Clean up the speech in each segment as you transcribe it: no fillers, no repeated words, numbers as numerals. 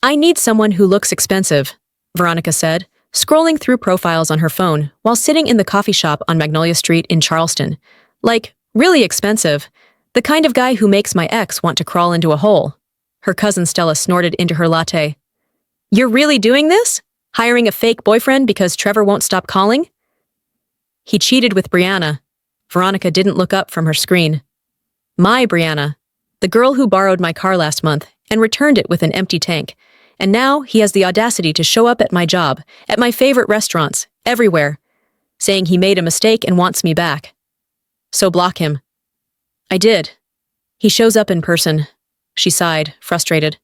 I need someone who looks expensive, Veronica said, scrolling through profiles on her phone while sitting in the coffee shop on Magnolia Street in Charleston. Like, really expensive. The kind of guy who makes my ex want to crawl into a hole. Her cousin Stella snorted into her latte. You're really doing this? Hiring a fake boyfriend because Trevor won't stop calling? He cheated with Brianna. Veronica didn't look up from her screen. My Brianna. The girl who borrowed my car last month and returned it with an empty tank. And now he has the audacity to show up at my job, at my favorite restaurants, everywhere, saying he made a mistake and wants me back. So block him. I did. He shows up in person. She sighed, frustrated.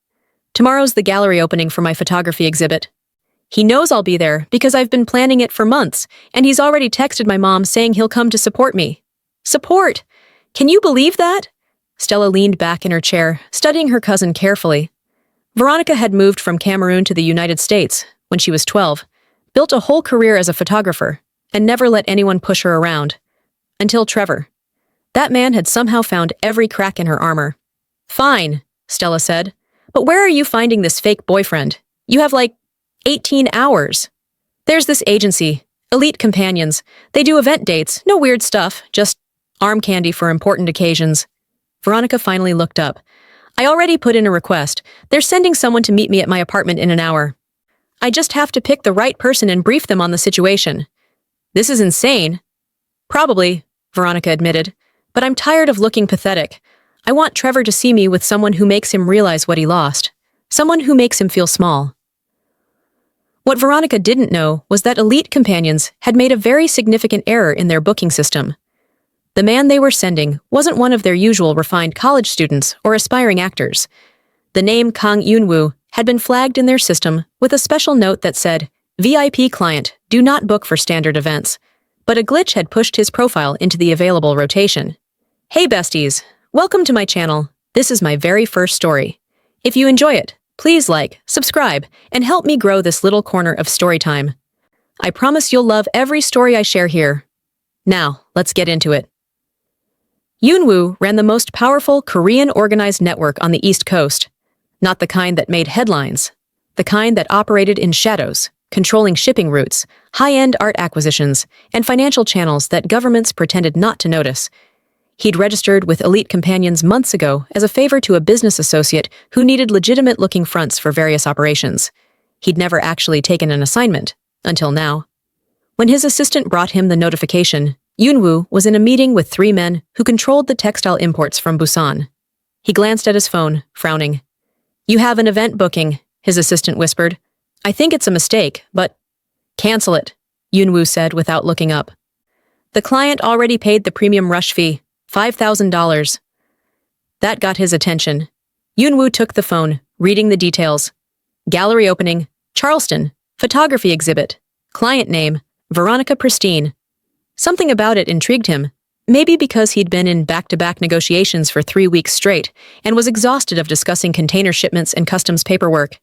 Tomorrow's the gallery opening for my photography exhibit. He knows I'll be there because I've been planning it for months, and he's already texted my mom saying he'll come to support me. Support! Can you believe that? Stella leaned back in her chair, studying her cousin carefully. Veronica had moved from Cameroon to the United States when she was 12, built a whole career as a photographer, and never let anyone push her around. Until Trevor. That man had somehow found every crack in her armor. Fine, Stella said, but where are you finding this fake boyfriend? You have 18 hours. There's this agency, Elite Companions. They do event dates, no weird stuff, just arm candy for important occasions. Veronica finally looked up. I already put in a request. They're sending someone to meet me at my apartment in an hour. I just have to pick the right person and brief them on the situation. This is insane. Probably, Veronica admitted, but I'm tired of looking pathetic. I want Trevor to see me with someone who makes him realize what he lost. Someone who makes him feel small. What Veronica didn't know was that Elite Companions had made a very significant error in their booking system. The man they were sending wasn't one of their usual refined college students or aspiring actors. The name Kang Yoon-woo had been flagged in their system with a special note that said, VIP client, do not book for standard events. But a glitch had pushed his profile into the available rotation. Hey besties, welcome to my channel. This is my very first story. If you enjoy it, please like, subscribe, and help me grow this little corner of story time. I promise you'll love every story I share here. Now, let's get into it. Yoon-woo ran the most powerful Korean organized network on the East Coast. Not the kind that made headlines. The kind that operated in shadows, controlling shipping routes, high-end art acquisitions, and financial channels that governments pretended not to notice. He'd registered with Elite Companions months ago as a favor to a business associate who needed legitimate-looking fronts for various operations. He'd never actually taken an assignment, until now. When his assistant brought him the notification, Yoon-woo was in a meeting with 3 men who controlled the textile imports from Busan. He glanced at his phone, frowning. You have an event booking, his assistant whispered. I think it's a mistake, but... Cancel it, Yoon-woo said without looking up. The client already paid the premium rush fee, $5,000. That got his attention. Yoon-woo took the phone, reading the details. Gallery opening, Charleston, photography exhibit, client name, Veronica Pristine. Something about it intrigued him, maybe because he'd been in back-to-back negotiations for 3 weeks straight and was exhausted of discussing container shipments and customs paperwork.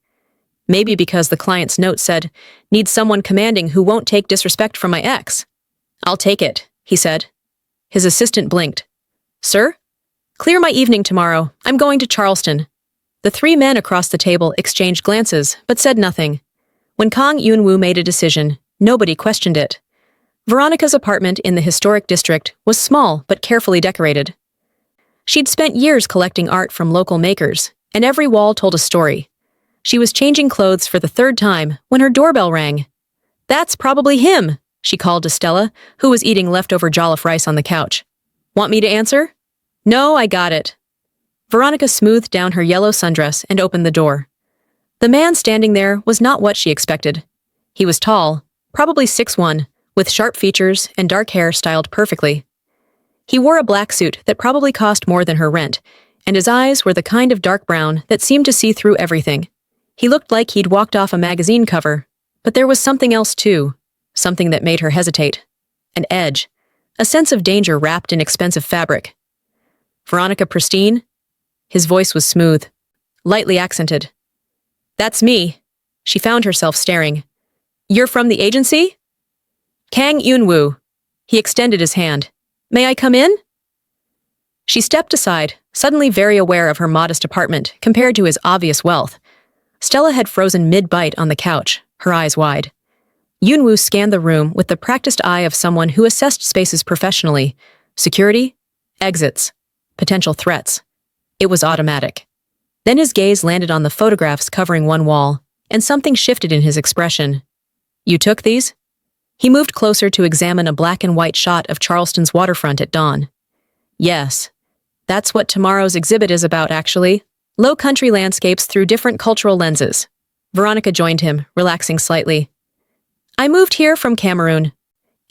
Maybe because the client's note said, need someone commanding who won't take disrespect from my ex. I'll take it, he said. His assistant blinked. Sir? Clear my evening tomorrow. I'm going to Charleston. The 3 men across the table exchanged glances, but said nothing. When Kang Yoon-woo made a decision, nobody questioned it. Veronica's apartment in the historic district was small but carefully decorated. She'd spent years collecting art from local makers, and every wall told a story. She was changing clothes for the 3rd time when her doorbell rang. That's probably him, she called to Stella, who was eating leftover jollof rice on the couch. Want me to answer? No, I got it. Veronica smoothed down her yellow sundress and opened the door. The man standing there was not what she expected. He was tall, probably 6'1", with sharp features and dark hair styled perfectly. He wore a black suit that probably cost more than her rent, and his eyes were the kind of dark brown that seemed to see through everything. He looked like he'd walked off a magazine cover, but there was something else too, something that made her hesitate. An edge, a sense of danger wrapped in expensive fabric. Veronica Pristine? His voice was smooth, lightly accented. That's me. She found herself staring. You're from the agency? Kang Yoon-woo. He extended his hand. May I come in? She stepped aside, suddenly very aware of her modest apartment compared to his obvious wealth. Stella had frozen mid-bite on the couch, her eyes wide. Yunwoo scanned the room with the practiced eye of someone who assessed spaces professionally. Security, exits, potential threats. It was automatic. Then his gaze landed on the photographs covering one wall, and something shifted in his expression. You took these? He moved closer to examine a black and white shot of Charleston's waterfront at dawn. Yes. That's what tomorrow's exhibit is about, actually. Low country landscapes through different cultural lenses. Veronica joined him, relaxing slightly. I moved here from Cameroon,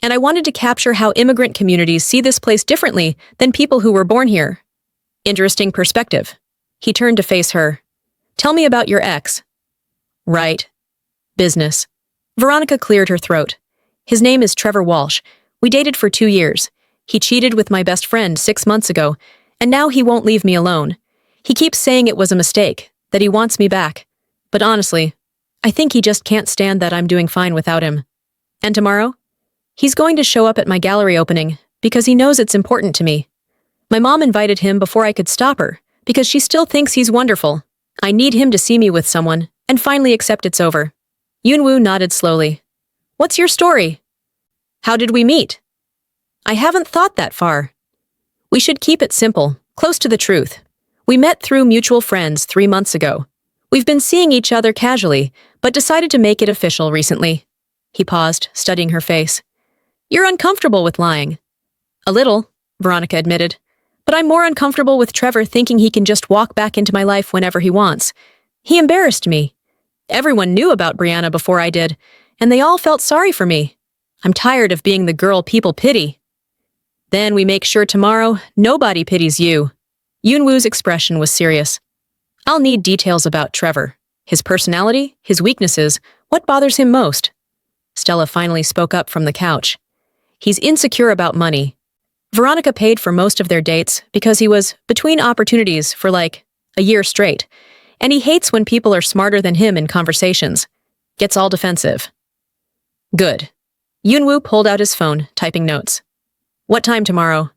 and I wanted to capture how immigrant communities see this place differently than people who were born here. Interesting perspective. He turned to face her. Tell me about your ex. Right. Business. Veronica cleared her throat. His name is Trevor Walsh. We dated for 2 years. He cheated with my best friend 6 months ago, and now he won't leave me alone. He keeps saying it was a mistake, that he wants me back. But honestly, I think he just can't stand that I'm doing fine without him. And tomorrow? He's going to show up at my gallery opening because he knows it's important to me. My mom invited him before I could stop her because she still thinks he's wonderful. I need him to see me with someone and finally accept it's over. Yunwoo nodded slowly. What's your story? How did we meet? I haven't thought that far. We should keep it simple, close to the truth. We met through mutual friends 3 months ago. We've been seeing each other casually, but decided to make it official recently. He paused, studying her face. You're uncomfortable with lying. A little, Veronica admitted. But I'm more uncomfortable with Trevor thinking he can just walk back into my life whenever he wants. He embarrassed me. Everyone knew about Brianna before I did, and they all felt sorry for me. I'm tired of being the girl people pity. Then we make sure tomorrow nobody pities you. Yunwoo's expression was serious. I'll need details about Trevor. His personality, his weaknesses, what bothers him most. Stella finally spoke up from the couch. He's insecure about money. Veronica paid for most of their dates because he was between opportunities for like a year straight, and he hates when people are smarter than him in conversations. Gets all defensive. Good. Yunwoo pulled out his phone, typing notes. What time tomorrow?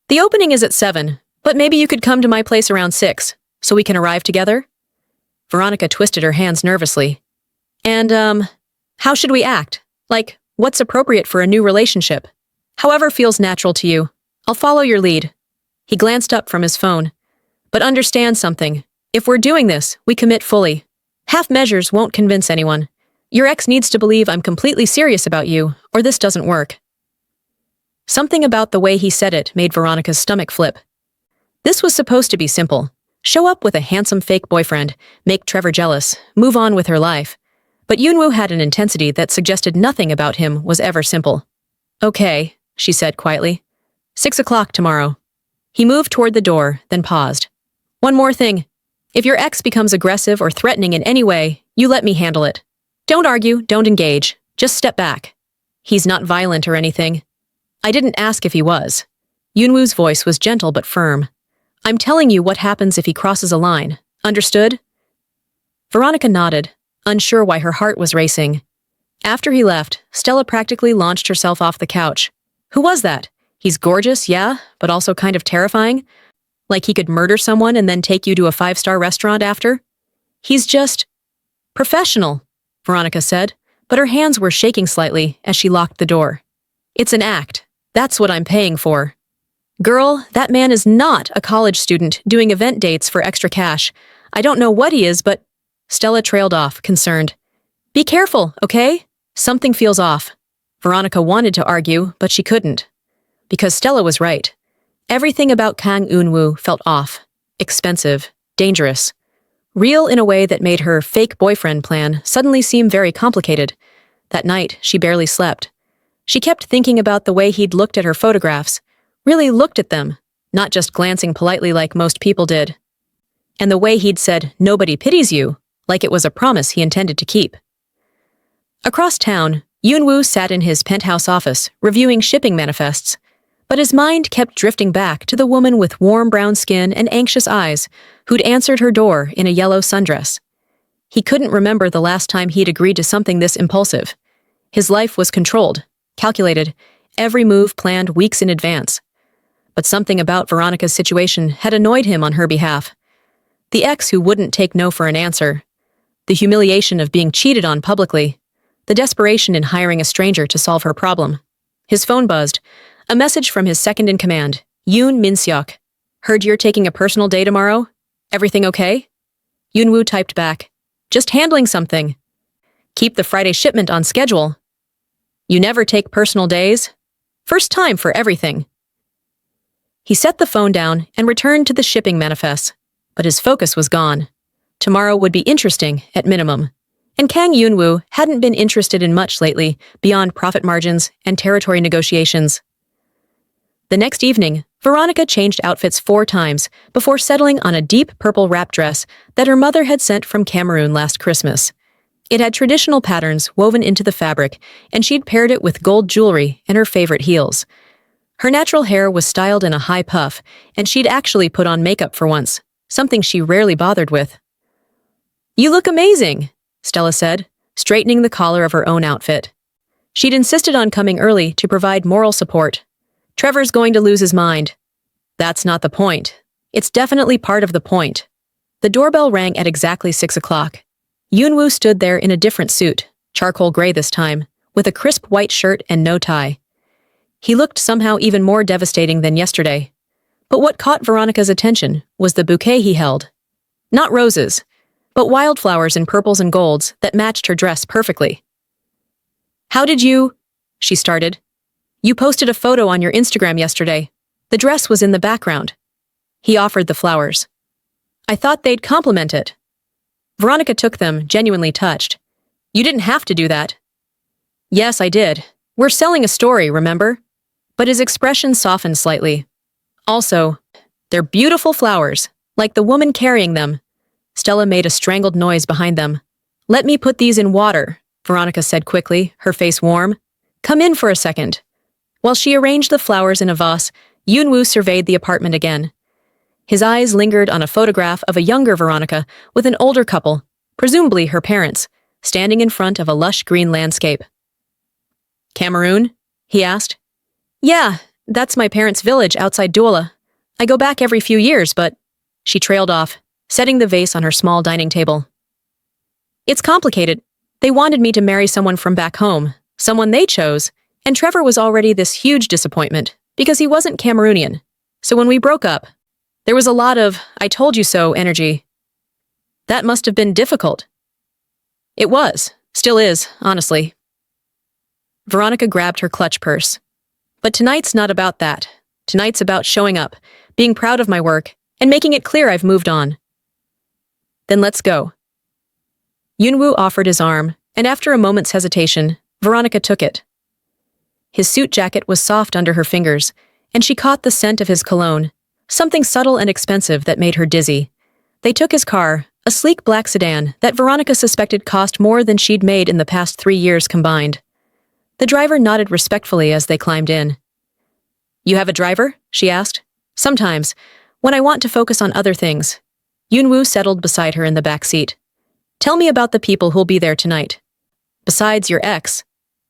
The opening is at 7, but maybe you could come to my place around 6, so we can arrive together? Veronica twisted her hands nervously. And, how should we act? Like, what's appropriate for a new relationship? However feels natural to you. I'll follow your lead. He glanced up from his phone. But understand something. If we're doing this, we commit fully. Half measures won't convince anyone. Your ex needs to believe I'm completely serious about you, or this doesn't work. Something about the way he said it made Veronica's stomach flip. This was supposed to be simple. Show up with a handsome fake boyfriend, make Trevor jealous, move on with her life. But Yunwoo had an intensity that suggested nothing about him was ever simple. Okay, she said quietly. 6 o'clock tomorrow. He moved toward the door, then paused. One more thing. If your ex becomes aggressive or threatening in any way, you let me handle it. Don't argue, don't engage. Just step back. He's not violent or anything. I didn't ask if he was. Yunwoo's voice was gentle but firm. I'm telling you what happens if he crosses a line. Understood? Veronica nodded, unsure why her heart was racing. After he left, Stella practically launched herself off the couch. Who was that? He's gorgeous, yeah, but also kind of terrifying? Like he could murder someone and then take you to a 5-star restaurant after? He's just professional, Veronica said, but her hands were shaking slightly as she locked the door. It's an act. That's what I'm paying for. Girl, that man is not a college student doing event dates for extra cash. I don't know what he is, but... Stella trailed off, concerned. Be careful, okay? Something feels off. Veronica wanted to argue, but she couldn't. Because Stella was right. Everything about Kang Eun-woo felt off. Expensive. Dangerous. Real in a way that made her fake boyfriend plan suddenly seem very complicated. That night, she barely slept. She kept thinking about the way he'd looked at her photographs. Really looked at them, not just glancing politely like most people did. And the way he'd said, nobody pities you, like it was a promise he intended to keep. Across town, Yunwoo sat in his penthouse office, reviewing shipping manifests, but his mind kept drifting back to the woman with warm brown skin and anxious eyes who'd answered her door in a yellow sundress. He couldn't remember the last time he'd agreed to something this impulsive. His life was controlled, calculated, every move planned weeks in advance. But something about Veronica's situation had annoyed him on her behalf. The ex who wouldn't take no for an answer. The humiliation of being cheated on publicly. The desperation in hiring a stranger to solve her problem. His phone buzzed. A message from his second-in-command, Yoon Min-seok. Heard you're taking a personal day tomorrow? Everything okay? Yoon-woo typed back. Just handling something. Keep the Friday shipment on schedule. You never take personal days? First time for everything. He set the phone down and returned to the shipping manifest, but his focus was gone. Tomorrow would be interesting, at minimum. And Kang Yoon-woo hadn't been interested in much lately, beyond profit margins and territory negotiations. The next evening, Veronica changed outfits 4 times before settling on a deep purple wrap dress that her mother had sent from Cameroon last Christmas. It had traditional patterns woven into the fabric, and she'd paired it with gold jewelry and her favorite heels. Her natural hair was styled in a high puff, and she'd actually put on makeup for once, something she rarely bothered with. "You look amazing," Stella said, straightening the collar of her own outfit. She'd insisted on coming early to provide moral support. Trevor's going to lose his mind. That's not the point. It's definitely part of the point. The doorbell rang at exactly 6 o'clock. Yoon-woo stood there in a different suit, charcoal gray this time, with a crisp white shirt and no tie. He looked somehow even more devastating than yesterday. But what caught Veronica's attention was the bouquet he held. Not roses, but wildflowers in purples and golds that matched her dress perfectly. "How did you—" she started. "You posted a photo on your Instagram yesterday. The dress was in the background." He offered the flowers. "I thought they'd compliment it." Veronica took them, genuinely touched. "You didn't have to do that." "Yes, I did. We're selling a story, remember?" But his expression softened slightly. "Also, they're beautiful flowers, like the woman carrying them." Stella made a strangled noise behind them. "Let me put these in water," Veronica said quickly, her face warm. "Come in for a second." While she arranged the flowers in a vase, Yoon-woo surveyed the apartment again. His eyes lingered on a photograph of a younger Veronica with an older couple, presumably her parents, standing in front of a lush green landscape. "Cameroon?" he asked. "Yeah, that's my parents' village outside Douala. I go back every few years, but—" She trailed off, setting the vase on her small dining table. "It's complicated. They wanted me to marry someone from back home, someone they chose, and Trevor was already this huge disappointment because he wasn't Cameroonian. So when we broke up, there was a lot of I told you so energy. That must have been difficult." "It was. Still is, honestly." Veronica grabbed her clutch purse. "But tonight's not about that. Tonight's about showing up, being proud of my work, and making it clear I've moved on." "Then let's go." Yoon-woo offered his arm, and after a moment's hesitation, Veronica took it. His suit jacket was soft under her fingers, and she caught the scent of his cologne, something subtle and expensive that made her dizzy. They took his car, a sleek black sedan that Veronica suspected cost more than she'd made in the past 3 years combined. The driver nodded respectfully as they climbed in. "You have a driver?" she asked. "Sometimes, when I want to focus on other things." Yoon-woo settled beside her in the back seat. "Tell me about the people who'll be there tonight." "Besides your ex,"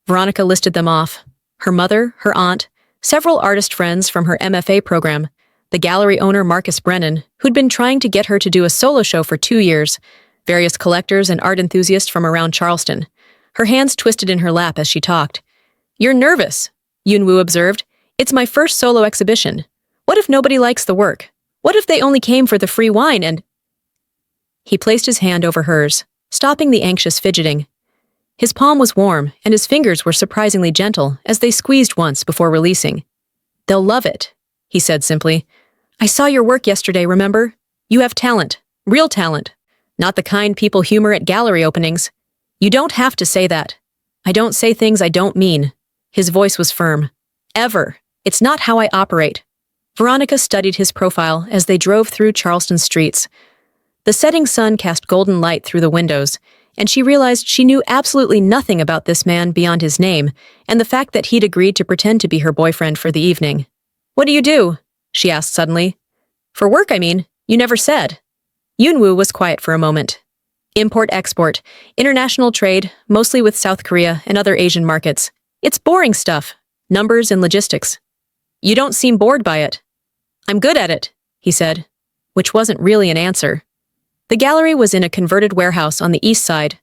Veronica listed them off. Her mother, her aunt, several artist friends from her MFA program, the gallery owner Marcus Brennan, who'd been trying to get her to do a solo show for 2 years, various collectors and art enthusiasts from around Charleston. Her hands twisted in her lap as she talked. "You're nervous," Yoon-woo observed. "It's my first solo exhibition. What if nobody likes the work? What if they only came for the free wine and—" He placed his hand over hers, stopping the anxious fidgeting. His palm was warm, and his fingers were surprisingly gentle as they squeezed once before releasing. "They'll love it," he said simply. "I saw your work yesterday, remember? You have talent, real talent, not the kind people humor at gallery openings. You don't have to say that. I don't say things I don't mean." His voice was firm. "Ever. It's not how I operate." Veronica studied his profile as they drove through Charleston's streets. The setting sun cast golden light through the windows, and she realized she knew absolutely nothing about this man beyond his name and the fact that he'd agreed to pretend to be her boyfriend for the evening. "What do you do?" she asked suddenly. "For work, I mean. You never said." Yoon-woo was quiet for a moment. "Import-export, international trade, mostly with South Korea and other Asian markets. It's boring stuff, numbers and logistics." "You don't seem bored by it." "I'm good at it," he said, which wasn't really an answer. The gallery was in a converted warehouse on the east side,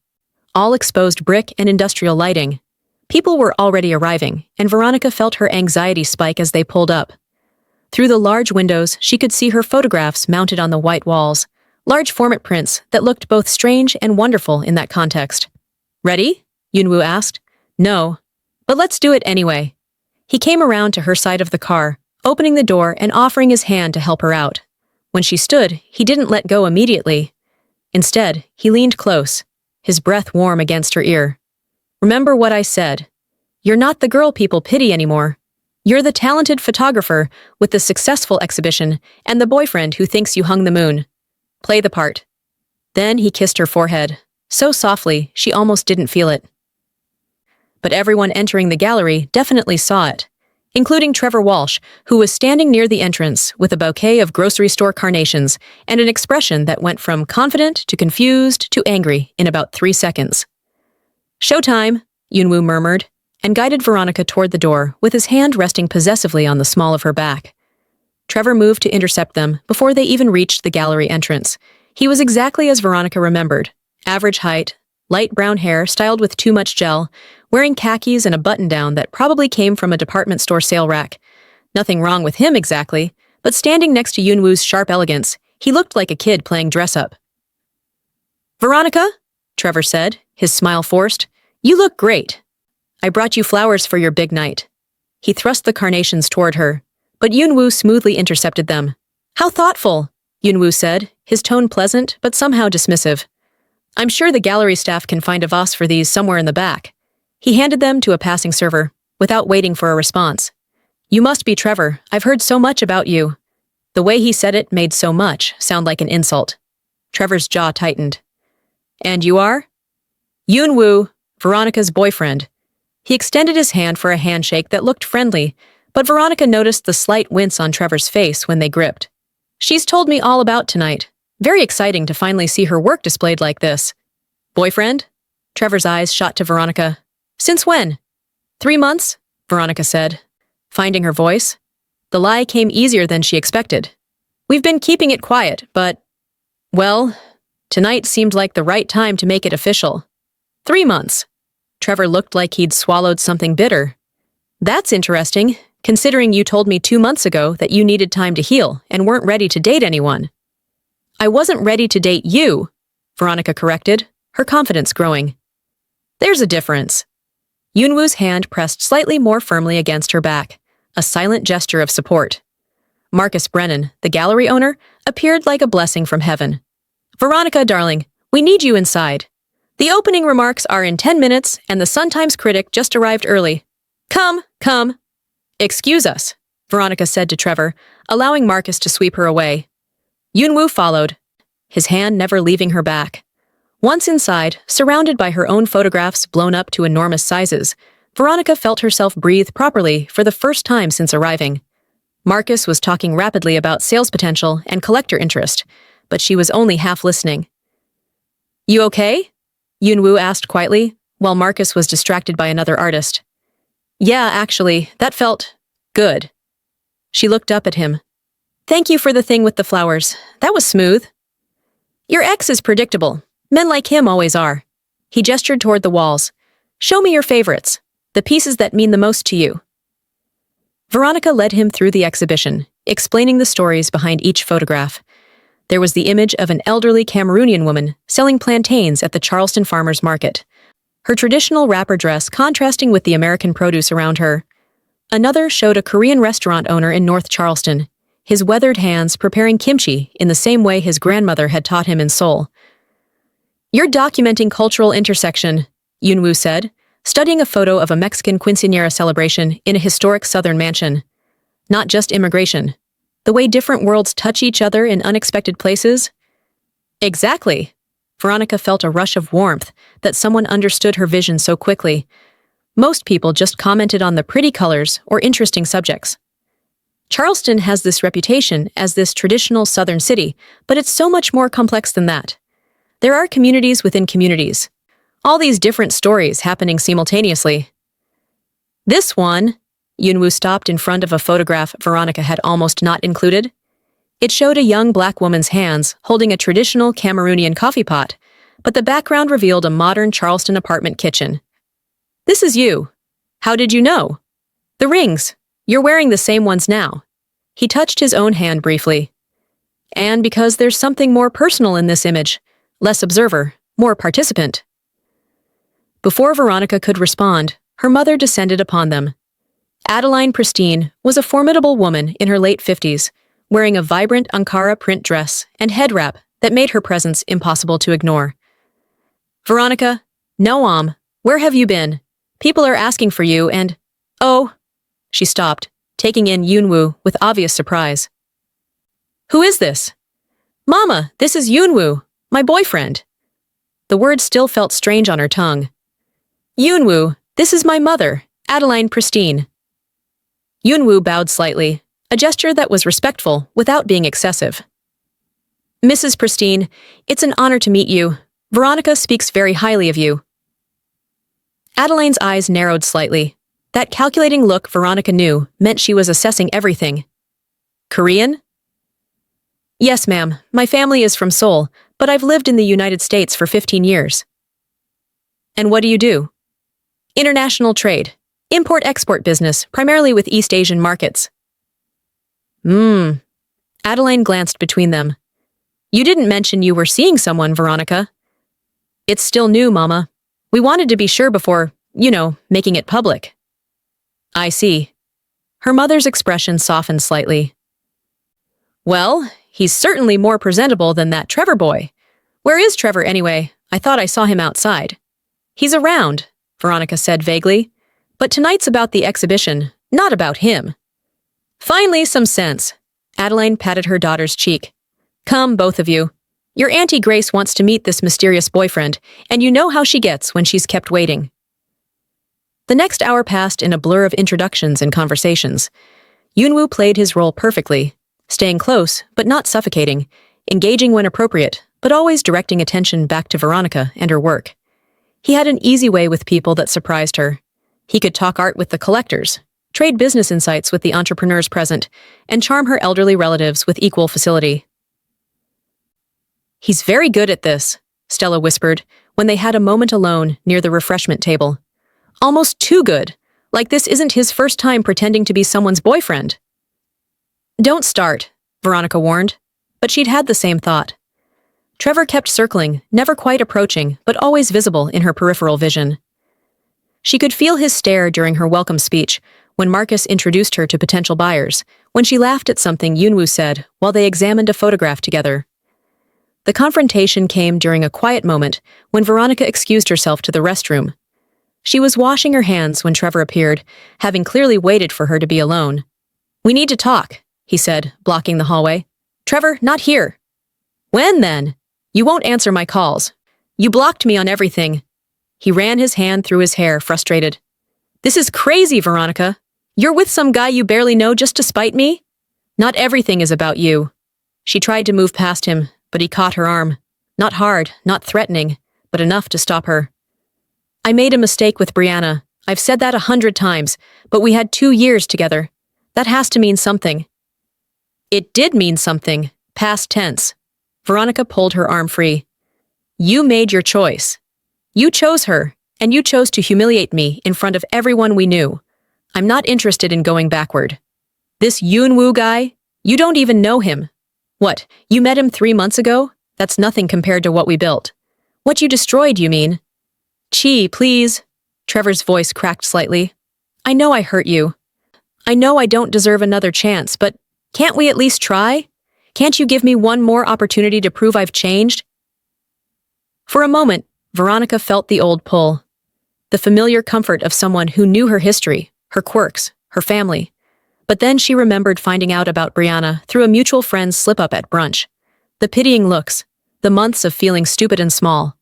all exposed brick and industrial lighting. People were already arriving, and Veronica felt her anxiety spike as they pulled up. Through the large windows, she could see her photographs mounted on the white walls, large format prints that looked both strange and wonderful in that context. "Ready?" Yunwoo asked. "No, but let's do it anyway." He came around to her side of the car, opening the door and offering his hand to help her out. When she stood, he didn't let go immediately. Instead, he leaned close, his breath warm against her ear. "Remember what I said. You're not the girl people pity anymore. You're the talented photographer with the successful exhibition and the boyfriend who thinks you hung the moon. Play the part." Then he kissed her forehead, so softly she almost didn't feel it. But everyone entering the gallery definitely saw it, including Trevor Walsh, who was standing near the entrance with a bouquet of grocery store carnations and an expression that went from confident to confused to angry in about 3 seconds. "Showtime," Yunwoo murmured, and guided Veronica toward the door with his hand resting possessively on the small of her back. Trevor moved to intercept them before they even reached the gallery entrance. He was exactly as Veronica remembered: average height, light brown hair styled with too much gel, wearing khakis and a button-down that probably came from a department store sale rack. Nothing wrong with him exactly, but standing next to Yunwoo's sharp elegance, he looked like a kid playing dress-up. "Veronica," Trevor said, his smile forced, "you look great. I brought you flowers for your big night." He thrust the carnations toward her, but Yunwoo smoothly intercepted them. "How thoughtful," Yunwoo said, his tone pleasant but somehow dismissive. "I'm sure the gallery staff can find a vase for these somewhere in the back." He handed them to a passing server, without waiting for a response. "You must be Trevor. I've heard so much about you." The way he said it made "so much" sound like an insult. Trevor's jaw tightened. "And you are?" "Yunwoo, Veronica's boyfriend." He extended his hand for a handshake that looked friendly, but Veronica noticed the slight wince on Trevor's face when they gripped. "She's told me all about tonight. Very exciting to finally see her work displayed like this." "Boyfriend?" Trevor's eyes shot to Veronica. "Since when?" 3 months, Veronica said, finding her voice. The lie came easier than she expected. "We've been keeping it quiet, but, well, tonight seemed like the right time to make it official." 3 months. Trevor looked like he'd swallowed something bitter. "That's interesting, considering you told me 2 months ago that you needed time to heal and weren't ready to date anyone." "I wasn't ready to date you," Veronica corrected, her confidence growing. "There's a difference." Yunwoo's hand pressed slightly more firmly against her back, a silent gesture of support. Marcus Brennan, the gallery owner, appeared like a blessing from heaven. "Veronica, darling, we need you inside. The opening remarks are in 10 minutes, and the Sun-Times critic just arrived early. Come, come." "Excuse us," Veronica said to Trevor, allowing Marcus to sweep her away. Yunwoo followed, his hand never leaving her back. Once inside, surrounded by her own photographs blown up to enormous sizes, Veronica felt herself breathe properly for the first time since arriving. Marcus was talking rapidly about sales potential and collector interest, but she was only half listening. "You okay?" Yunwoo asked quietly, while Marcus was distracted by another artist. "Yeah, actually, that felt good." She looked up at him. "Thank you for the thing with the flowers. That was smooth." "Your ex is predictable. Men like him always are." He gestured toward the walls. "Show me your favorites, the pieces that mean the most to you." Veronica led him through the exhibition, explaining the stories behind each photograph. There was the image of an elderly Cameroonian woman selling plantains at the Charleston Farmers Market, her traditional wrapper dress contrasting with the American produce around her. Another showed a Korean restaurant owner in North Charleston, his weathered hands preparing kimchi in the same way his grandmother had taught him in Seoul. "You're documenting cultural intersection," Yunwoo said, studying a photo of a Mexican quinceañera celebration in a historic southern mansion. "Not just immigration. The way different worlds touch each other in unexpected places." "Exactly." Veronica felt a rush of warmth that someone understood her vision so quickly. Most people just commented on the pretty colors or interesting subjects. Charleston has this reputation as this traditional southern city, but it's so much more complex than that. There are communities within communities. All these different stories happening simultaneously. "This one," Yunwoo stopped in front of a photograph Veronica had almost not included. It showed a young black woman's hands holding a traditional Cameroonian coffee pot, but the background revealed a modern Charleston apartment kitchen. "This is you. How did you know?" "The rings. You're wearing the same ones now." He touched his own hand briefly. "And because there's something more personal in this image, less observer, more participant." Before Veronica could respond, her mother descended upon them. Adeline Pristine was a formidable woman in her late 50s, wearing a vibrant Ankara print dress and head wrap that made her presence impossible to ignore. "Veronica, Noam, where have you been? People are asking for you and—" "Oh." She stopped, taking in Yunwoo with obvious surprise. "Who is this?" "Mama, this is Yunwoo, my boyfriend." The word still felt strange on her tongue. "Yunwoo, this is my mother, Adeline Pristine." Yunwoo bowed slightly, a gesture that was respectful without being excessive. "Mrs. Pristine, it's an honor to meet you. Veronica speaks very highly of you." Adeline's eyes narrowed slightly. That calculating look Veronica knew meant she was assessing everything. "Korean?" "Yes, ma'am. My family is from Seoul, but I've lived in the United States for 15 years. "And what do you do?" "International trade. Import-export business, primarily with East Asian markets." Adeline glanced between them. "You didn't mention you were seeing someone, Veronica." "It's still new, Mama. We wanted to be sure before, making it public." "I see." Her mother's expression softened slightly. "Well, he's certainly more presentable than that Trevor boy. Where is Trevor anyway? I thought I saw him outside." "He's around," Veronica said vaguely. "But tonight's about the exhibition, not about him." "Finally, some sense." Adeline patted her daughter's cheek. "Come, both of you. Your Auntie Grace wants to meet this mysterious boyfriend, and you know how she gets when she's kept waiting." The next hour passed in a blur of introductions and conversations. Yunwoo played his role perfectly, staying close but not suffocating, engaging when appropriate, but always directing attention back to Veronica and her work. He had an easy way with people that surprised her. He could talk art with the collectors, trade business insights with the entrepreneurs present, and charm her elderly relatives with equal facility. "He's very good at this," Stella whispered, when they had a moment alone near the refreshment table. "Almost too good, like this isn't his first time pretending to be someone's boyfriend." "Don't start," Veronica warned, but she'd had the same thought. Trevor kept circling, never quite approaching, but always visible in her peripheral vision. She could feel his stare during her welcome speech, when Marcus introduced her to potential buyers, when she laughed at something Yunwoo said while they examined a photograph together. The confrontation came during a quiet moment when Veronica excused herself to the restroom. She was washing her hands when Trevor appeared, having clearly waited for her to be alone. "We need to talk," he said, blocking the hallway. "Trevor, not here." "When, then?" "You won't answer my calls. You blocked me on everything." He ran his hand through his hair, frustrated. "This is crazy, Veronica. You're with some guy you barely know just to spite me?" "Not everything is about you." She tried to move past him, but he caught her arm. Not hard, not threatening, but enough to stop her. "I made a mistake with Brianna. I've said that 100 times, but we had 2 years together. That has to mean something." "It did mean something. Past tense." Veronica pulled her arm free. "You made your choice. You chose her, and you chose to humiliate me in front of everyone we knew. I'm not interested in going backward. This Yunwoo guy, you don't even know him. What, you met him 3 months ago? That's nothing compared to what we built. What you destroyed, you mean?" "Chi, please." Trevor's voice cracked slightly. "I know I hurt you. I know I don't deserve another chance, but can't we at least try? Can't you give me one more opportunity to prove I've changed?" For a moment, Veronica felt the old pull. The familiar comfort of someone who knew her history, her quirks, her family. But then she remembered finding out about Brianna through a mutual friend's slip-up at brunch. The pitying looks, the months of feeling stupid and small.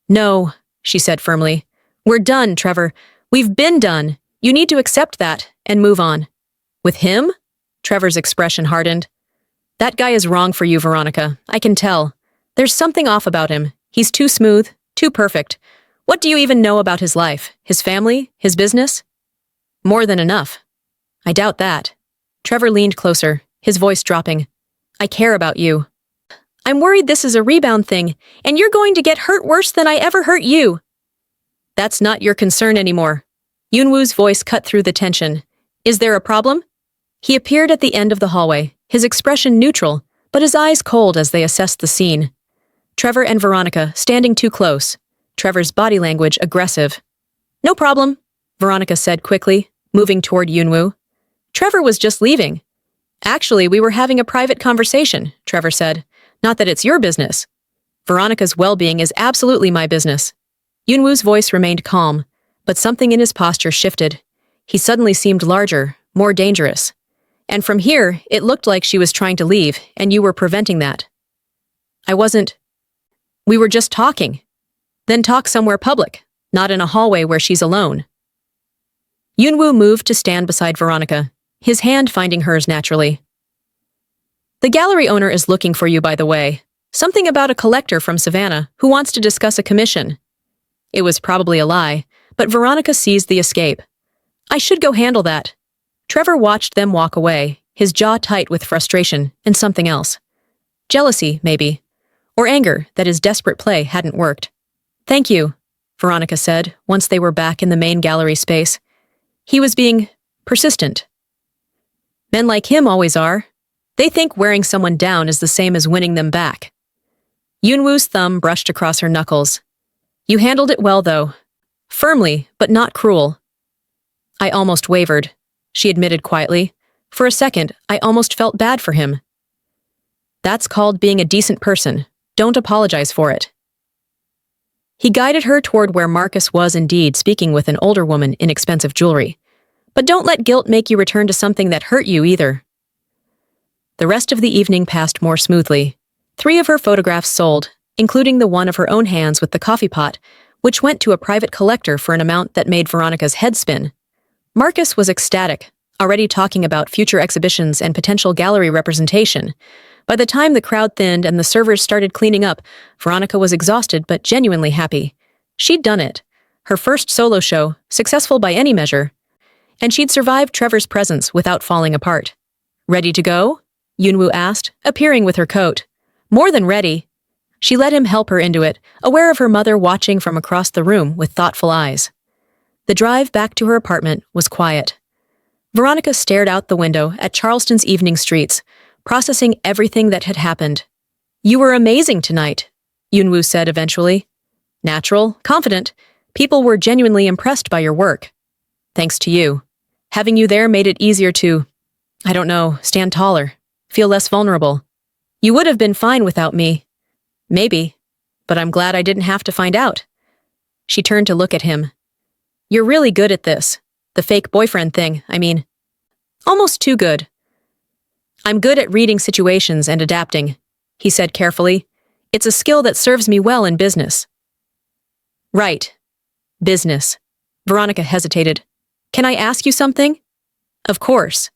"No," she said firmly. "We're done, Trevor. We've been done. You need to accept that and move on." "With him?" Trevor's expression hardened. "That guy is wrong for you, Veronica. I can tell. There's something off about him. He's too smooth, too perfect. What do you even know about his life, his family, his business?" "More than enough." "I doubt that." Trevor leaned closer, his voice dropping. I care about you. I'm worried this is a rebound thing, and you're going to get hurt worse than I ever hurt you. That's not your concern anymore. Yoonwoo's voice cut through the tension. Is there a problem? He appeared at the end of the hallway, his expression neutral, but his eyes cold as they assessed the scene. Trevor and Veronica standing too close, Trevor's body language aggressive. No problem, Veronica said quickly, moving toward Yoonwoo. Trevor was just leaving. Actually, we were having a private conversation, Trevor said. Not that it's your business. Veronica's well-being is absolutely my business. Yoonwoo's voice remained calm, but something in his posture shifted. He suddenly seemed larger, more dangerous. And from here, it looked like she was trying to leave, and you were preventing that. I wasn't. We were just talking. Then talk somewhere public, not in a hallway where she's alone. Yoonwoo moved to stand beside Veronica, his hand finding hers naturally. The gallery owner is looking for you, by the way. Something about a collector from Savannah who wants to discuss a commission. It was probably a lie, but Veronica seized the escape. I should go handle that. Trevor watched them walk away, his jaw tight with frustration and something else. Jealousy, maybe. Or anger that his desperate play hadn't worked. Thank you, Veronica said once they were back in the main gallery space. He was being persistent. Men like him always are. They think wearing someone down is the same as winning them back. Yoonwoo's thumb brushed across her knuckles. You handled it well, though. Firmly, but not cruel. I almost wavered, she admitted quietly. For a second, I almost felt bad for him. That's called being a decent person. Don't apologize for it. He guided her toward where Marcus was indeed speaking with an older woman in expensive jewelry. But don't let guilt make you return to something that hurt you either. The rest of the evening passed more smoothly. 3 of her photographs sold, including the one of her own hands with the coffee pot, which went to a private collector for an amount that made Veronica's head spin. Marcus was ecstatic, already talking about future exhibitions and potential gallery representation. By the time the crowd thinned and the servers started cleaning up, Veronica was exhausted but genuinely happy. She'd done it. Her first solo show, successful by any measure. And she'd survived Trevor's presence without falling apart. Ready to go? Yoonwoo asked, appearing with her coat. More than ready. She let him help her into it, aware of her mother watching from across the room with thoughtful eyes. The drive back to her apartment was quiet. Veronica stared out the window at Charleston's evening streets, processing everything that had happened. You were amazing tonight, Yoonwoo said eventually. Natural, confident. People were genuinely impressed by your work. Thanks to you. Having you there made it easier to, I don't know, stand taller, feel less vulnerable. You would have been fine without me. Maybe, but I'm glad I didn't have to find out. She turned to look at him. You're really good at this. The fake boyfriend thing, I mean. Almost too good. I'm good at reading situations and adapting, he said carefully. It's a skill that serves me well in business. Right. Business. Veronica hesitated. Can I ask you something? Of course.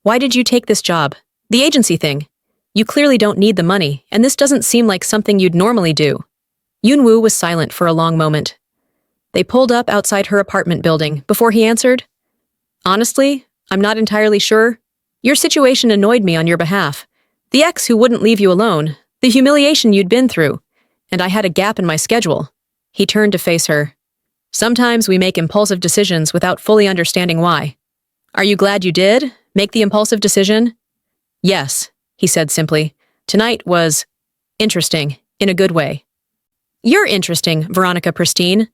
Why did you take this job? The agency thing. You clearly don't need the money, and this doesn't seem like something you'd normally do. Yoonwoo was silent for a long moment. They pulled up outside her apartment building before he answered. Honestly, I'm not entirely sure. Your situation annoyed me on your behalf. The ex who wouldn't leave you alone, the humiliation you'd been through, and I had a gap in my schedule. He turned to face her. Sometimes we make impulsive decisions without fully understanding why. Are you glad you did make the impulsive decision? Yes, he said simply. Tonight was interesting, in a good way. You're interesting, Veronica Pristine.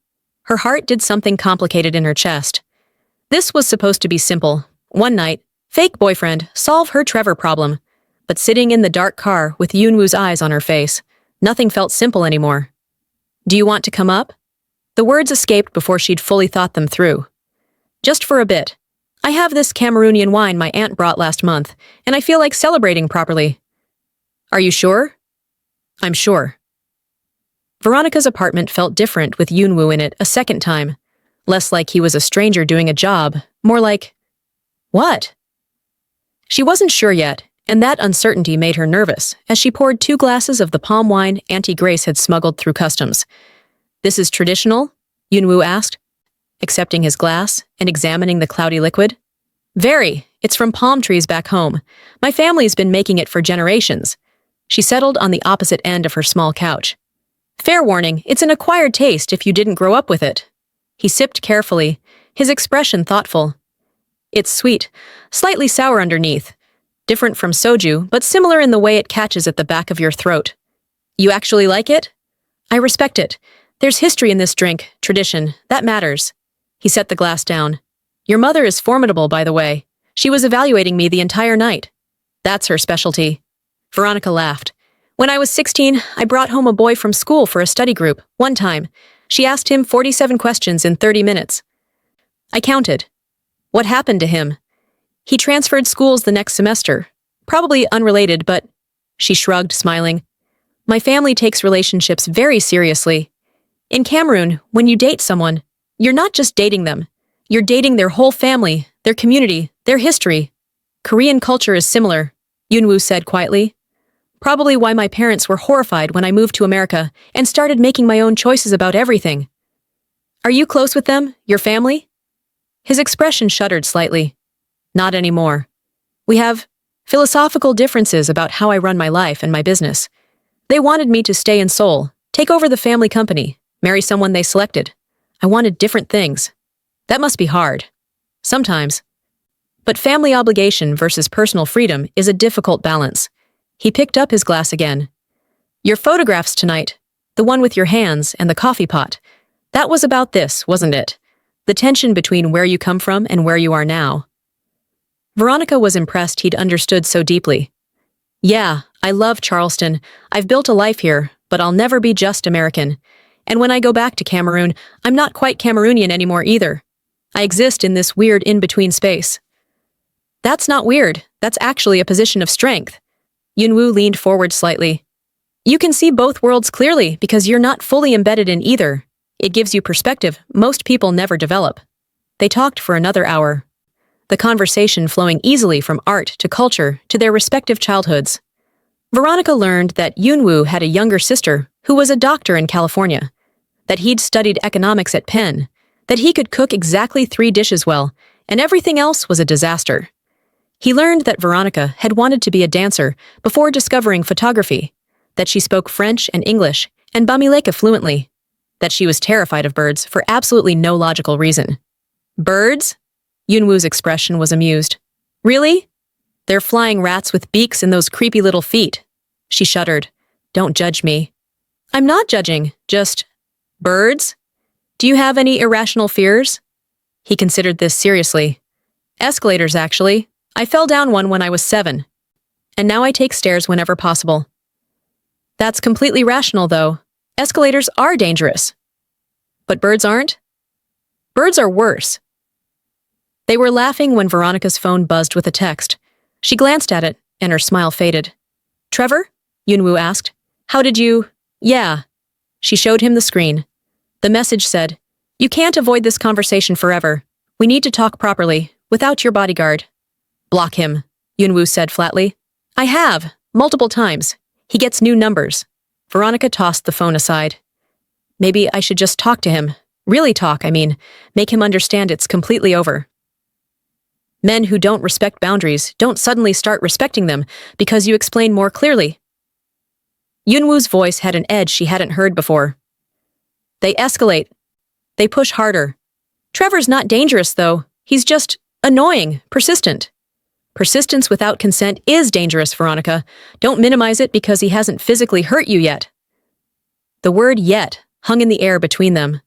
Her heart did something complicated in her chest. This was supposed to be simple. One night, fake boyfriend, solve her Trevor problem. But sitting in the dark car with Yoonwoo's eyes on her face, nothing felt simple anymore. Do you want to come up? The words escaped before she'd fully thought them through. Just for a bit. I have this Cameroonian wine my aunt brought last month, and I feel like celebrating properly. Are you sure? I'm sure. Veronica's apartment felt different with Yoonwoo in it a second time. Less like he was a stranger doing a job, more like, what? She wasn't sure yet, and that uncertainty made her nervous as she poured 2 glasses of the palm wine Auntie Grace had smuggled through customs. This is traditional? Yoonwoo asked, accepting his glass and examining the cloudy liquid. Very. It's from palm trees back home. My family's been making it for generations. She settled on the opposite end of her small couch. Fair warning, it's an acquired taste if you didn't grow up with it. He sipped carefully, his expression thoughtful. It's sweet, slightly sour underneath. Different from soju, but similar in the way it catches at the back of your throat. You actually like it? I respect it. There's history in this drink, tradition, that matters. He set the glass down. Your mother is formidable, by the way. She was evaluating me the entire night. That's her specialty. Veronica laughed. When I was 16, I brought home a boy from school for a study group, one time. She asked him 47 questions in 30 minutes. I counted. What happened to him? He transferred schools the next semester. Probably unrelated, but... She shrugged, smiling. My family takes relationships very seriously. In Cameroon, when you date someone, you're not just dating them. You're dating their whole family, their community, their history. Korean culture is similar, Yunwoo said quietly. Probably why my parents were horrified when I moved to America and started making my own choices about everything. Are you close with them, your family? His expression shuddered slightly. Not anymore. We have philosophical differences about how I run my life and my business. They wanted me to stay in Seoul, take over the family company, marry someone they selected. I wanted different things. That must be hard. Sometimes. But family obligation versus personal freedom is a difficult balance. He picked up his glass again. Your photographs tonight, the one with your hands and the coffee pot, that was about this, wasn't it? The tension between where you come from and where you are now. Veronica was impressed he'd understood so deeply. Yeah, I love Charleston. I've built a life here, but I'll never be just American. And when I go back to Cameroon, I'm not quite Cameroonian anymore either. I exist in this weird in-between space. That's not weird. That's actually a position of strength. Yunwoo leaned forward slightly. You can see both worlds clearly because you're not fully embedded in either. It gives you perspective most people never develop. They talked for another hour, the conversation flowing easily from art to culture to their respective childhoods. Veronica learned that Yunwoo had a younger sister who was a doctor in California, that he'd studied economics at Penn, that he could cook exactly 3 dishes well, and everything else was a disaster. He learned that Veronica had wanted to be a dancer before discovering photography, that she spoke French and English and Bamileke fluently, that she was terrified of birds for absolutely no logical reason. Birds? Yunwoo's expression was amused. Really? They're flying rats with beaks and those creepy little feet. She shuddered. Don't judge me. I'm not judging, just... Birds? Do you have any irrational fears? He considered this seriously. Escalators, actually. I fell down one when I was 7. And now I take stairs whenever possible. That's completely rational, though. Escalators are dangerous. But birds aren't? Birds are worse. They were laughing when Veronica's phone buzzed with a text. She glanced at it, and her smile faded. Trevor? Yunwoo asked. How did you... Yeah. She showed him the screen. The message said, You can't avoid this conversation forever. We need to talk properly, without your bodyguard. Block him, Yunwoo said flatly. I have, multiple times. He gets new numbers. Veronica tossed the phone aside. Maybe I should just talk to him. Really talk, I mean. Make him understand it's completely over. Men who don't respect boundaries don't suddenly start respecting them because you explain more clearly. Yunwoo's voice had an edge she hadn't heard before. They escalate. They push harder. Trevor's not dangerous, though. He's just annoying, persistent. Persistence without consent is dangerous, Veronica. Don't minimize it because he hasn't physically hurt you yet. The word yet hung in the air between them.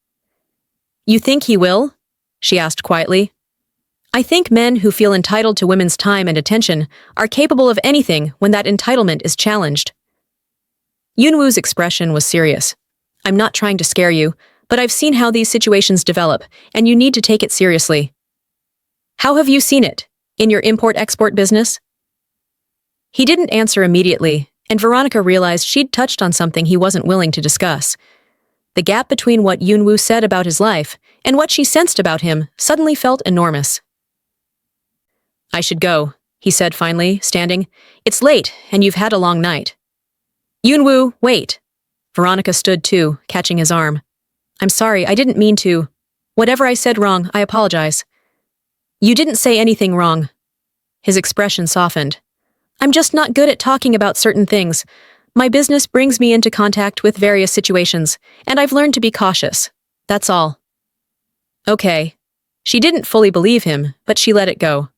You think he will? She asked quietly. I think men who feel entitled to women's time and attention are capable of anything when that entitlement is challenged. Yunwoo's expression was serious. I'm not trying to scare you, but I've seen how these situations develop, and you need to take it seriously. How have you seen it? In your import-export business? He didn't answer immediately, and Veronica realized she'd touched on something he wasn't willing to discuss. The gap between what Yunwoo said about his life and what she sensed about him suddenly felt enormous. I should go, he said finally, standing. It's late, and you've had a long night. Yunwoo, wait. Veronica stood too, catching his arm. I'm sorry, I didn't mean to. Whatever I said wrong, I apologize. You didn't say anything wrong. His expression softened. I'm just not good at talking about certain things. My business brings me into contact with various situations, and I've learned to be cautious. That's all. Okay. She didn't fully believe him, but she let it go.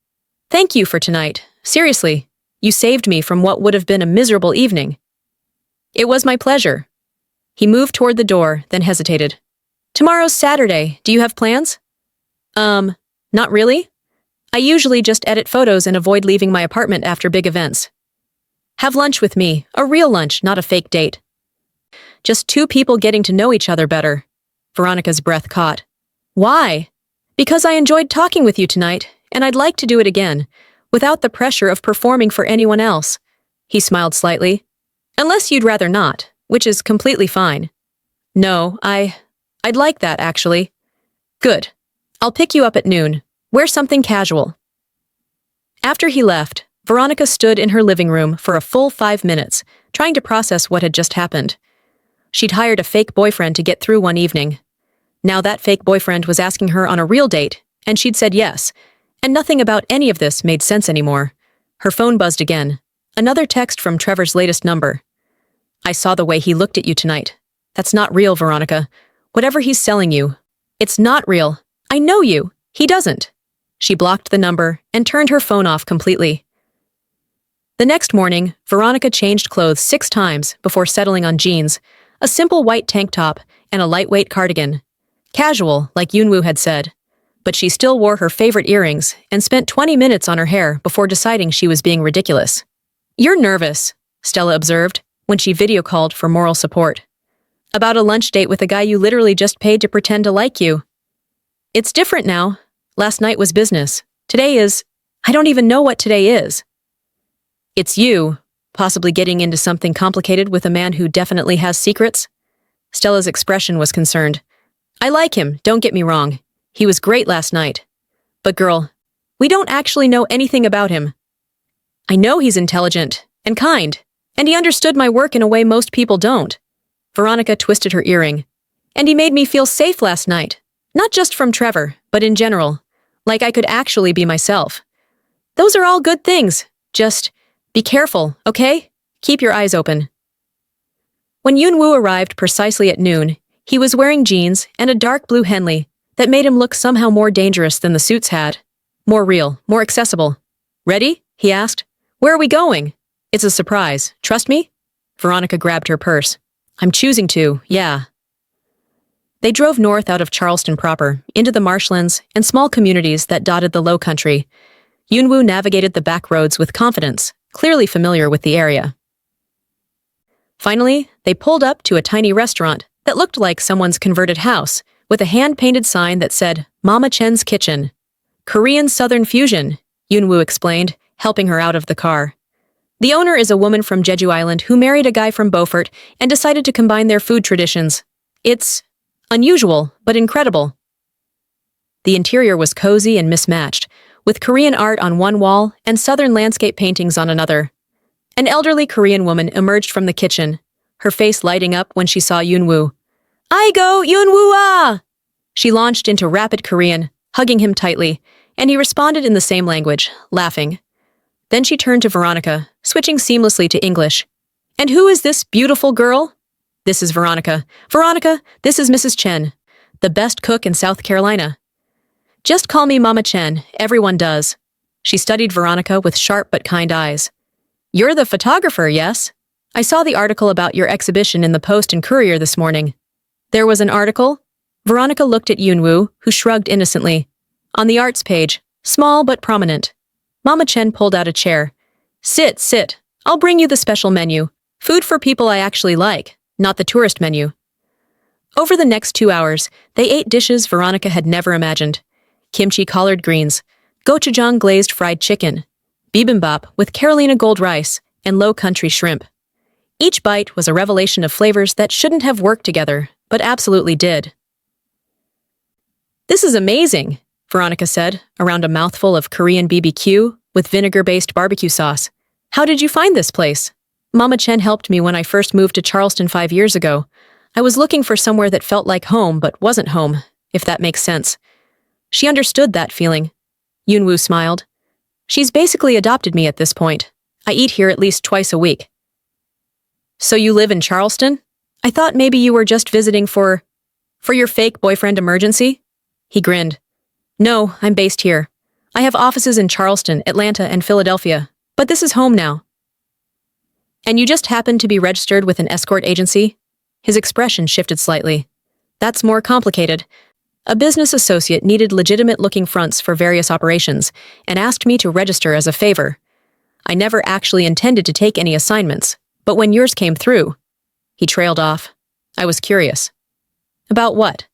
Thank you for tonight. Seriously, you saved me from what would have been a miserable evening. It was my pleasure. He moved toward the door, then hesitated. Tomorrow's Saturday. Do you have plans? Not really. I usually just edit photos and avoid leaving my apartment after big events. Have lunch with me, a real lunch, not a fake date. Just two people getting to know each other better. Veronica's breath caught. Why? Because I enjoyed talking with you tonight, and I'd like to do it again, without the pressure of performing for anyone else. He smiled slightly. Unless you'd rather not, which is completely fine. No, I'd like that, actually. Good. I'll pick you up at noon. Wear something casual. After he left, Veronica stood in her living room for a full 5 minutes, trying to process what had just happened. She'd hired a fake boyfriend to get through one evening. Now that fake boyfriend was asking her on a real date, and she'd said yes, and nothing about any of this made sense anymore. Her phone buzzed again. Another text from Trevor's latest number. I saw the way he looked at you tonight. That's not real, Veronica. Whatever he's selling you, it's not real. I know you. He doesn't. She blocked the number and turned her phone off completely. The next morning, Veronica changed clothes 6 times before settling on jeans, a simple white tank top, and a lightweight cardigan. Casual, like Yoonwoo had said. But she still wore her favorite earrings and spent 20 minutes on her hair before deciding she was being ridiculous. You're nervous, Stella observed, when she video called for moral support. About a lunch date with a guy you literally just paid to pretend to like you. It's different now. Last night was business. Today is... I don't even know what today is. It's you, possibly getting into something complicated with a man who definitely has secrets? Stella's expression was concerned. I like him, don't get me wrong. He was great last night. But girl, we don't actually know anything about him. I know he's intelligent and kind, and he understood my work in a way most people don't. Veronica twisted her earring. And he made me feel safe last night. Not just from Trevor, but in general. Like I could actually be myself. Those are all good things. Just be careful, okay? Keep your eyes open. When Yoonwoo arrived precisely at noon, he was wearing jeans and a dark blue Henley that made him look somehow more dangerous than the suits had. More real, more accessible. Ready? He asked. Where are we going? It's a surprise. Trust me? Veronica grabbed her purse. I'm choosing to, yeah. They drove north out of Charleston proper, into the marshlands and small communities that dotted the low country. Yoonwoo navigated the back roads with confidence, clearly familiar with the area. Finally, they pulled up to a tiny restaurant that looked like someone's converted house, with a hand-painted sign that said, Mama Chen's Kitchen. Korean Southern Fusion, Yoonwoo explained, helping her out of the car. The owner is a woman from Jeju Island who married a guy from Beaufort and decided to combine their food traditions. It's unusual, but incredible. The interior was cozy and mismatched, with Korean art on one wall and Southern landscape paintings on another. An elderly Korean woman emerged from the kitchen, her face lighting up when she saw Yoonwoo. Aigo, Yoonwoo-ah! She launched into rapid Korean, hugging him tightly, and he responded in the same language, laughing. Then she turned to Veronica, switching seamlessly to English. And who is this beautiful girl? This is Veronica. Veronica, this is Mrs. Chen, the best cook in South Carolina. Just call me Mama Chen, everyone does. She studied Veronica with sharp but kind eyes. You're the photographer, yes? I saw the article about your exhibition in the Post and Courier this morning. There was an article? Veronica looked at Yoonwoo, who shrugged innocently. On the arts page, small but prominent. Mama Chen pulled out a chair. Sit, sit. I'll bring you the special menu. Food for people I actually like, not the tourist menu. Over the next 2 hours, they ate dishes Veronica had never imagined. Kimchi collard greens, gochujang glazed fried chicken, bibimbap with Carolina gold rice, and low country shrimp. Each bite was a revelation of flavors that shouldn't have worked together, but absolutely did. This is amazing, Veronica said, around a mouthful of Korean BBQ with vinegar-based barbecue sauce. How did you find this place? Mama Chen helped me when I first moved to Charleston 5 years ago. I was looking for somewhere that felt like home but wasn't home, if that makes sense. She understood that feeling. Yoonwoo smiled. She's basically adopted me at this point. I eat here at least twice a week. So you live in Charleston? I thought maybe you were just visiting for your fake boyfriend emergency? He grinned. No, I'm based here. I have offices in Charleston, Atlanta, and Philadelphia, but this is home now. And you just happen to be registered with an escort agency? His expression shifted slightly. That's more complicated. A business associate needed legitimate-looking fronts for various operations and asked me to register as a favor. I never actually intended to take any assignments, but when yours came through, he trailed off. I was curious. About what?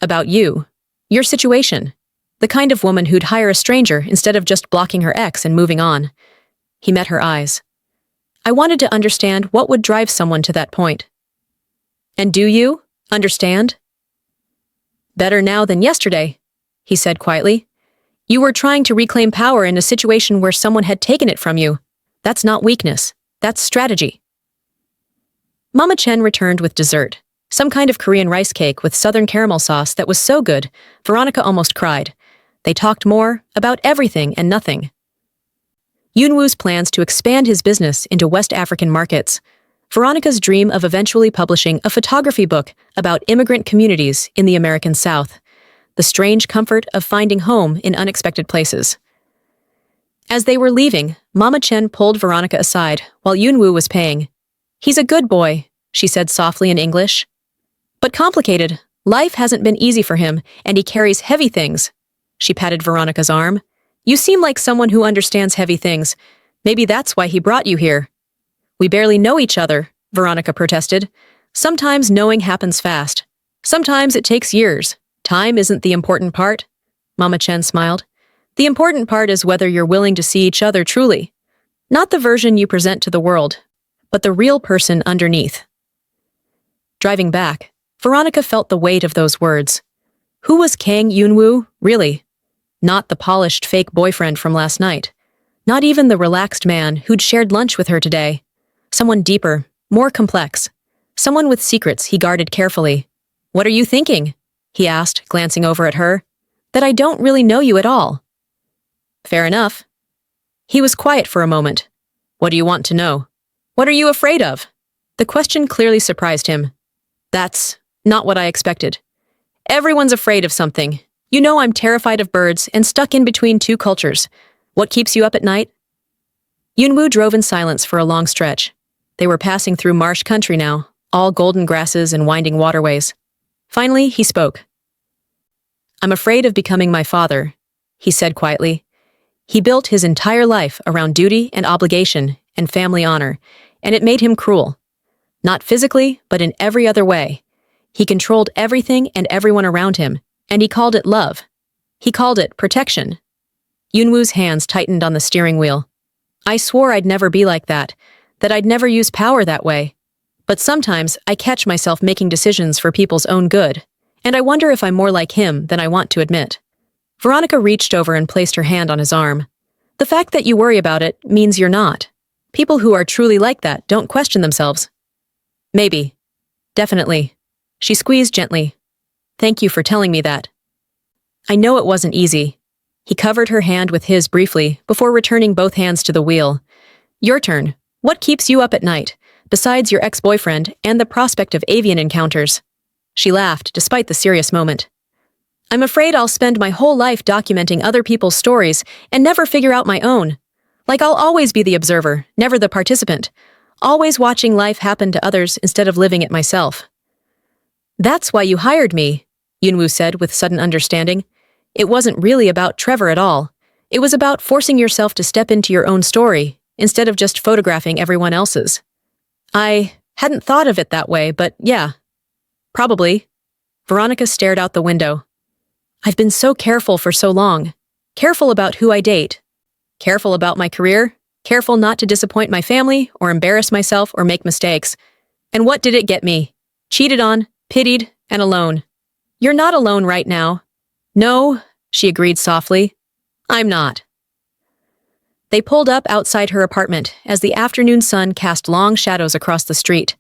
About you. Your situation. The kind of woman who'd hire a stranger instead of just blocking her ex and moving on. He met her eyes. I wanted to understand what would drive someone to that point. And do you understand? Better now than yesterday, he said quietly. You were trying to reclaim power in a situation where someone had taken it from you. That's not weakness. That's strategy. Mama Chen returned with dessert, some kind of Korean rice cake with southern caramel sauce that was so good, Veronica almost cried. They talked more, about everything and nothing. Yunwoo's plans to expand his business into West African markets, Veronica's dream of eventually publishing a photography book about immigrant communities in the American South, the strange comfort of finding home in unexpected places. As they were leaving, Mama Chen pulled Veronica aside while Yunwoo was paying. He's a good boy, she said softly in English. But complicated. Life hasn't been easy for him, and he carries heavy things. She patted Veronica's arm. You seem like someone who understands heavy things. Maybe that's why he brought you here. We barely know each other, Veronica protested. Sometimes knowing happens fast. Sometimes it takes years. Time isn't the important part. Mama Chen smiled. The important part is whether you're willing to see each other truly. Not the version you present to the world, but the real person underneath. Driving back, Veronica felt the weight of those words. Who was Kang Yunwoo, really? Not the polished fake boyfriend from last night. Not even the relaxed man who'd shared lunch with her today. Someone deeper, more complex. Someone with secrets he guarded carefully. What are you thinking? He asked, glancing over at her. That I don't really know you at all. Fair enough. He was quiet for a moment. What do you want to know? What are you afraid of? The question clearly surprised him. That's not what I expected. Everyone's afraid of something. You know I'm terrified of birds and stuck in between two cultures. What keeps you up at night? Yunwoo drove in silence for a long stretch. They were passing through marsh country now, all golden grasses and winding waterways. Finally, he spoke. I'm afraid of becoming my father, he said quietly. He built his entire life around duty and obligation and family honor, and it made him cruel. Not physically, but in every other way. He controlled everything and everyone around him, and he called it love. He called it protection. Yunwoo's hands tightened on the steering wheel. I swore I'd never be like that I'd never use power that way. But sometimes I catch myself making decisions for people's own good, and I wonder if I'm more like him than I want to admit. Veronica reached over and placed her hand on his arm. The fact that you worry about it means you're not. People who are truly like that don't question themselves. Maybe. Definitely. She squeezed gently. Thank you for telling me that. I know it wasn't easy. He covered her hand with his briefly before returning both hands to the wheel. Your turn. What keeps you up at night, besides your ex-boyfriend and the prospect of avian encounters? She laughed, despite the serious moment. I'm afraid I'll spend my whole life documenting other people's stories and never figure out my own. Like I'll always be the observer, never the participant. Always watching life happen to others instead of living it myself. That's why you hired me, Yunwoo said with sudden understanding. It wasn't really about Trevor at all. It was about forcing yourself to step into your own story, instead of just photographing everyone else's. I hadn't thought of it that way, but yeah. Probably. Veronica stared out the window. I've been so careful for so long. Careful about who I date. Careful about my career. Careful not to disappoint my family, or embarrass myself, or make mistakes. And what did it get me? Cheated on, pitied, and alone. You're not alone right now. No, she agreed softly. I'm not. They pulled up outside her apartment as the afternoon sun cast long shadows across the street.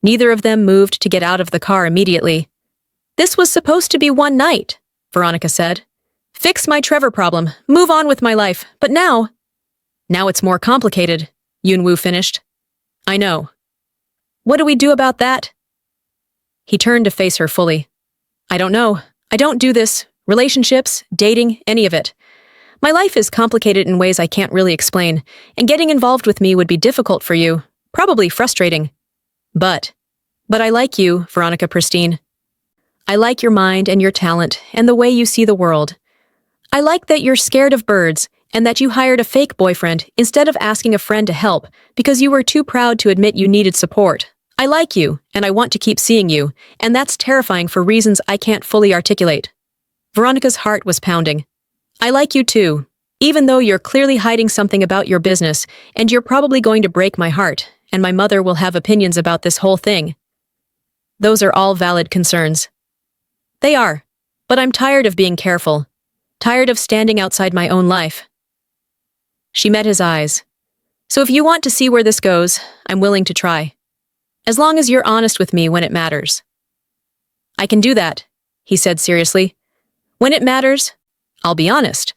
Neither of them moved to get out of the car immediately. This was supposed to be one night, Veronica said. Fix my Trevor problem, move on with my life, but now it's more complicated, Yunwoo finished. I know. What do we do about that? He turned to face her fully. I don't know. I don't do this. Relationships, dating, any of it. My life is complicated in ways I can't really explain, and getting involved with me would be difficult for you, probably frustrating. But I like you, Veronica Pristine. I like your mind and your talent and the way you see the world. I like that you're scared of birds and that you hired a fake boyfriend instead of asking a friend to help because you were too proud to admit you needed support. I like you, and I want to keep seeing you, and that's terrifying for reasons I can't fully articulate. Veronica's heart was pounding. I like you too, even though you're clearly hiding something about your business, and you're probably going to break my heart, and my mother will have opinions about this whole thing. Those are all valid concerns. They are, but I'm tired of being careful, tired of standing outside my own life. She met his eyes. So if you want to see where this goes, I'm willing to try. As long as you're honest with me when it matters. I can do that, he said seriously. When it matters, I'll be honest.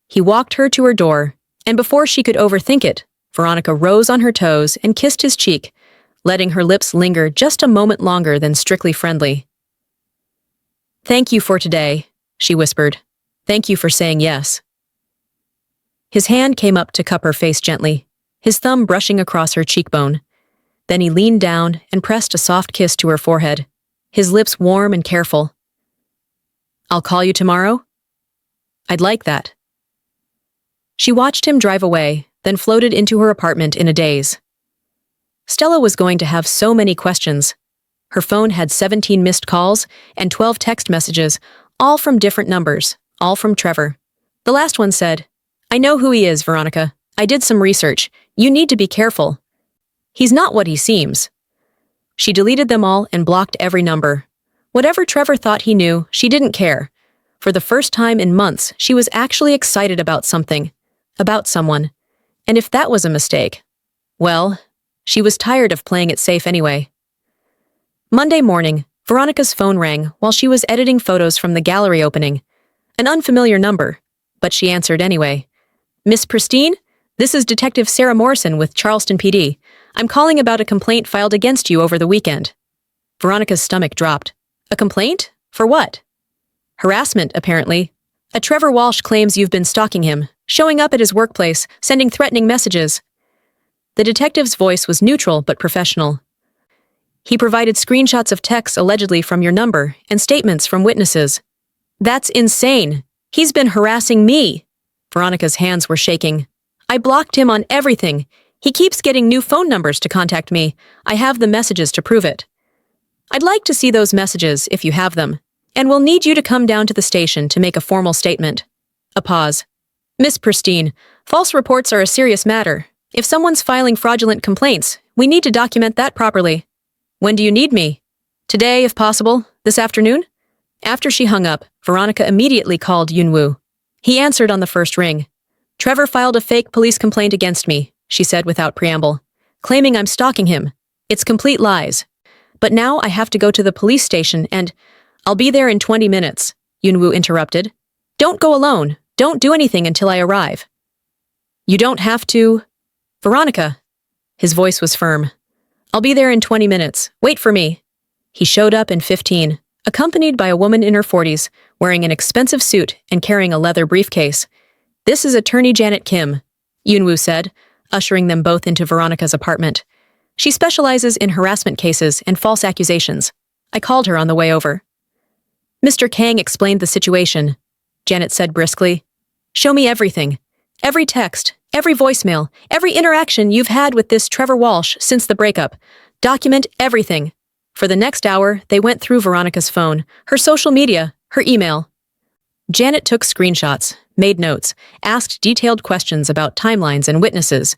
He walked her to her door, and before she could overthink it, Veronica rose on her toes and kissed his cheek, letting her lips linger just a moment longer than strictly friendly. Thank you for today, she whispered. Thank you for saying yes. His hand came up to cup her face gently, his thumb brushing across her cheekbone. Then he leaned down and pressed a soft kiss to her forehead, his lips warm and careful. I'll call you tomorrow? I'd like that. She watched him drive away, then floated into her apartment in a daze. Stella was going to have so many questions. Her phone had 17 missed calls and 12 text messages, all from different numbers, all from Trevor. The last one said, I know who he is, Veronica. I did some research. You need to be careful. He's not what he seems. She deleted them all and blocked every number. Whatever Trevor thought he knew, she didn't care. For the first time in months, she was actually excited about something, about someone. And if that was a mistake, well, she was tired of playing it safe anyway. Monday morning, Veronica's phone rang while she was editing photos from the gallery opening. An unfamiliar number, but she answered anyway. Miss Pristine? This is Detective Sarah Morrison with Charleston PD. I'm calling about a complaint filed against you over the weekend. Veronica's stomach dropped. A complaint? For what? Harassment, apparently. A Trevor Walsh claims you've been stalking him, showing up at his workplace, sending threatening messages. The detective's voice was neutral but professional. He provided screenshots of texts allegedly from your number and statements from witnesses. That's insane. He's been harassing me. Veronica's hands were shaking. I blocked him on everything. He keeps getting new phone numbers to contact me. I have the messages to prove it. I'd like to see those messages if you have them, and we'll need you to come down to the station to make a formal statement. A pause. Miss Pristine, false reports are a serious matter. If someone's filing fraudulent complaints, we need to document that properly. When do you need me? Today, if possible. This afternoon? After she hung up, Veronica immediately called Yunwoo. He answered on the first ring. Trevor filed a fake police complaint against me, she said without preamble, claiming I'm stalking him. It's complete lies. But now I have to go to the police station and I'll be there in 20 minutes, Yunwoo interrupted. Don't go alone. Don't do anything until I arrive. You don't have to. Veronica. His voice was firm. I'll be there in 20 minutes. Wait for me. He showed up in 15, accompanied by a woman in her 40s, wearing an expensive suit and carrying a leather briefcase. This is Attorney Janet Kim, Yunwoo said, ushering them both into Veronica's apartment. She specializes in harassment cases and false accusations. I called her on the way over. Mr. Kang explained the situation, Janet said briskly. Show me everything. Every text, every voicemail, every interaction you've had with this Trevor Walsh since the breakup. Document everything. For the next hour, they went through Veronica's phone, her social media, her email. Janet took screenshots, made notes, asked detailed questions about timelines and witnesses.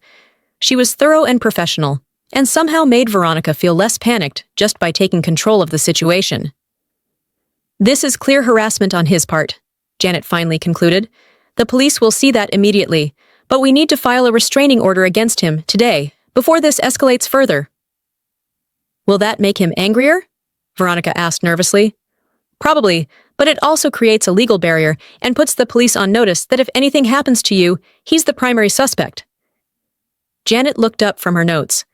She was thorough and professional, and somehow made Veronica feel less panicked just by taking control of the situation. This is clear harassment on his part, Janet finally concluded. The police will see that immediately, but we need to file a restraining order against him today, before this escalates further. Will that make him angrier? Veronica asked nervously. Probably, but it also creates a legal barrier and puts the police on notice that if anything happens to you, he's the primary suspect. Janet looked up from her notes.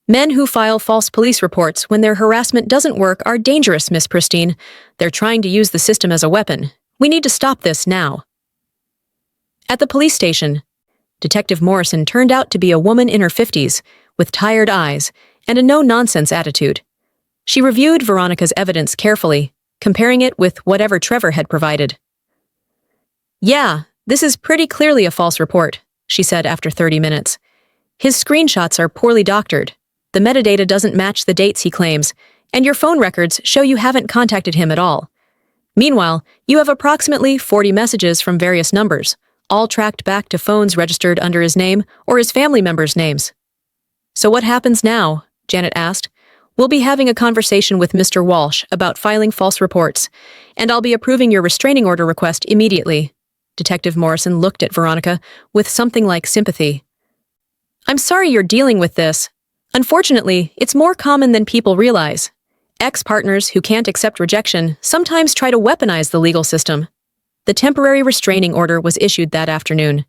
Men who file false police reports when their harassment doesn't work are dangerous, Miss Pristine. They're trying to use the system as a weapon. We need to stop this now. At the police station, Detective Morrison turned out to be a woman in her 50s, with tired eyes and a no-nonsense attitude. She reviewed Veronica's evidence carefully, comparing it with whatever Trevor had provided. "Yeah, this is pretty clearly a false report," she said after 30 minutes. "His screenshots are poorly doctored. The metadata doesn't match the dates he claims, and your phone records show you haven't contacted him at all. Meanwhile, you have approximately 40 messages from various numbers, all tracked back to phones registered under his name or his family members' names." "So what happens now?" Janet asked. "We'll be having a conversation with Mr. Walsh about filing false reports, and I'll be approving your restraining order request immediately." Detective Morrison looked at Veronica with something like sympathy. "I'm sorry you're dealing with this. Unfortunately, it's more common than people realize. Ex-partners who can't accept rejection sometimes try to weaponize the legal system." The temporary restraining order was issued that afternoon.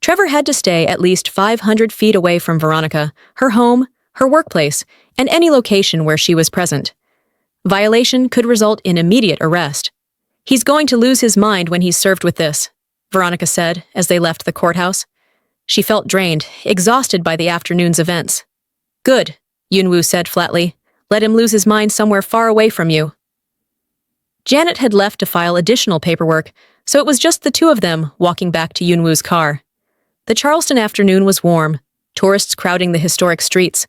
Trevor had to stay at least 500 feet away from Veronica, her home, her workplace, and any location where she was present. Violation could result in immediate arrest. "He's going to lose his mind when he's served with this," Veronica said as they left the courthouse. She felt drained, exhausted by the afternoon's events. "Good," Yunwoo said flatly. "Let him lose his mind somewhere far away from you." Janet had left to file additional paperwork, so it was just the two of them walking back to Yunwoo's car. The Charleston afternoon was warm, tourists crowding the historic streets,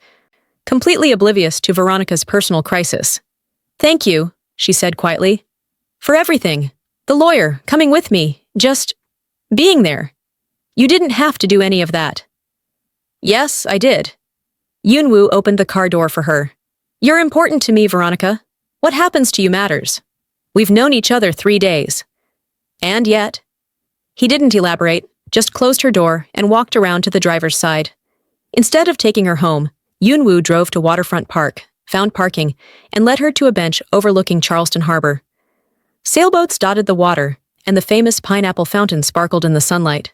completely oblivious to Veronica's personal crisis. "Thank you," she said quietly. "For everything. The lawyer, coming with me, just being there. You didn't have to do any of that." "Yes, I did." Yunwoo opened the car door for her. "You're important to me, Veronica. What happens to you matters. We've known each other 3 days. And yet..." He didn't elaborate, just closed her door and walked around to the driver's side. Instead of taking her home, Yunwoo drove to Waterfront Park, found parking, and led her to a bench overlooking Charleston Harbor. Sailboats dotted the water, and the famous pineapple fountain sparkled in the sunlight.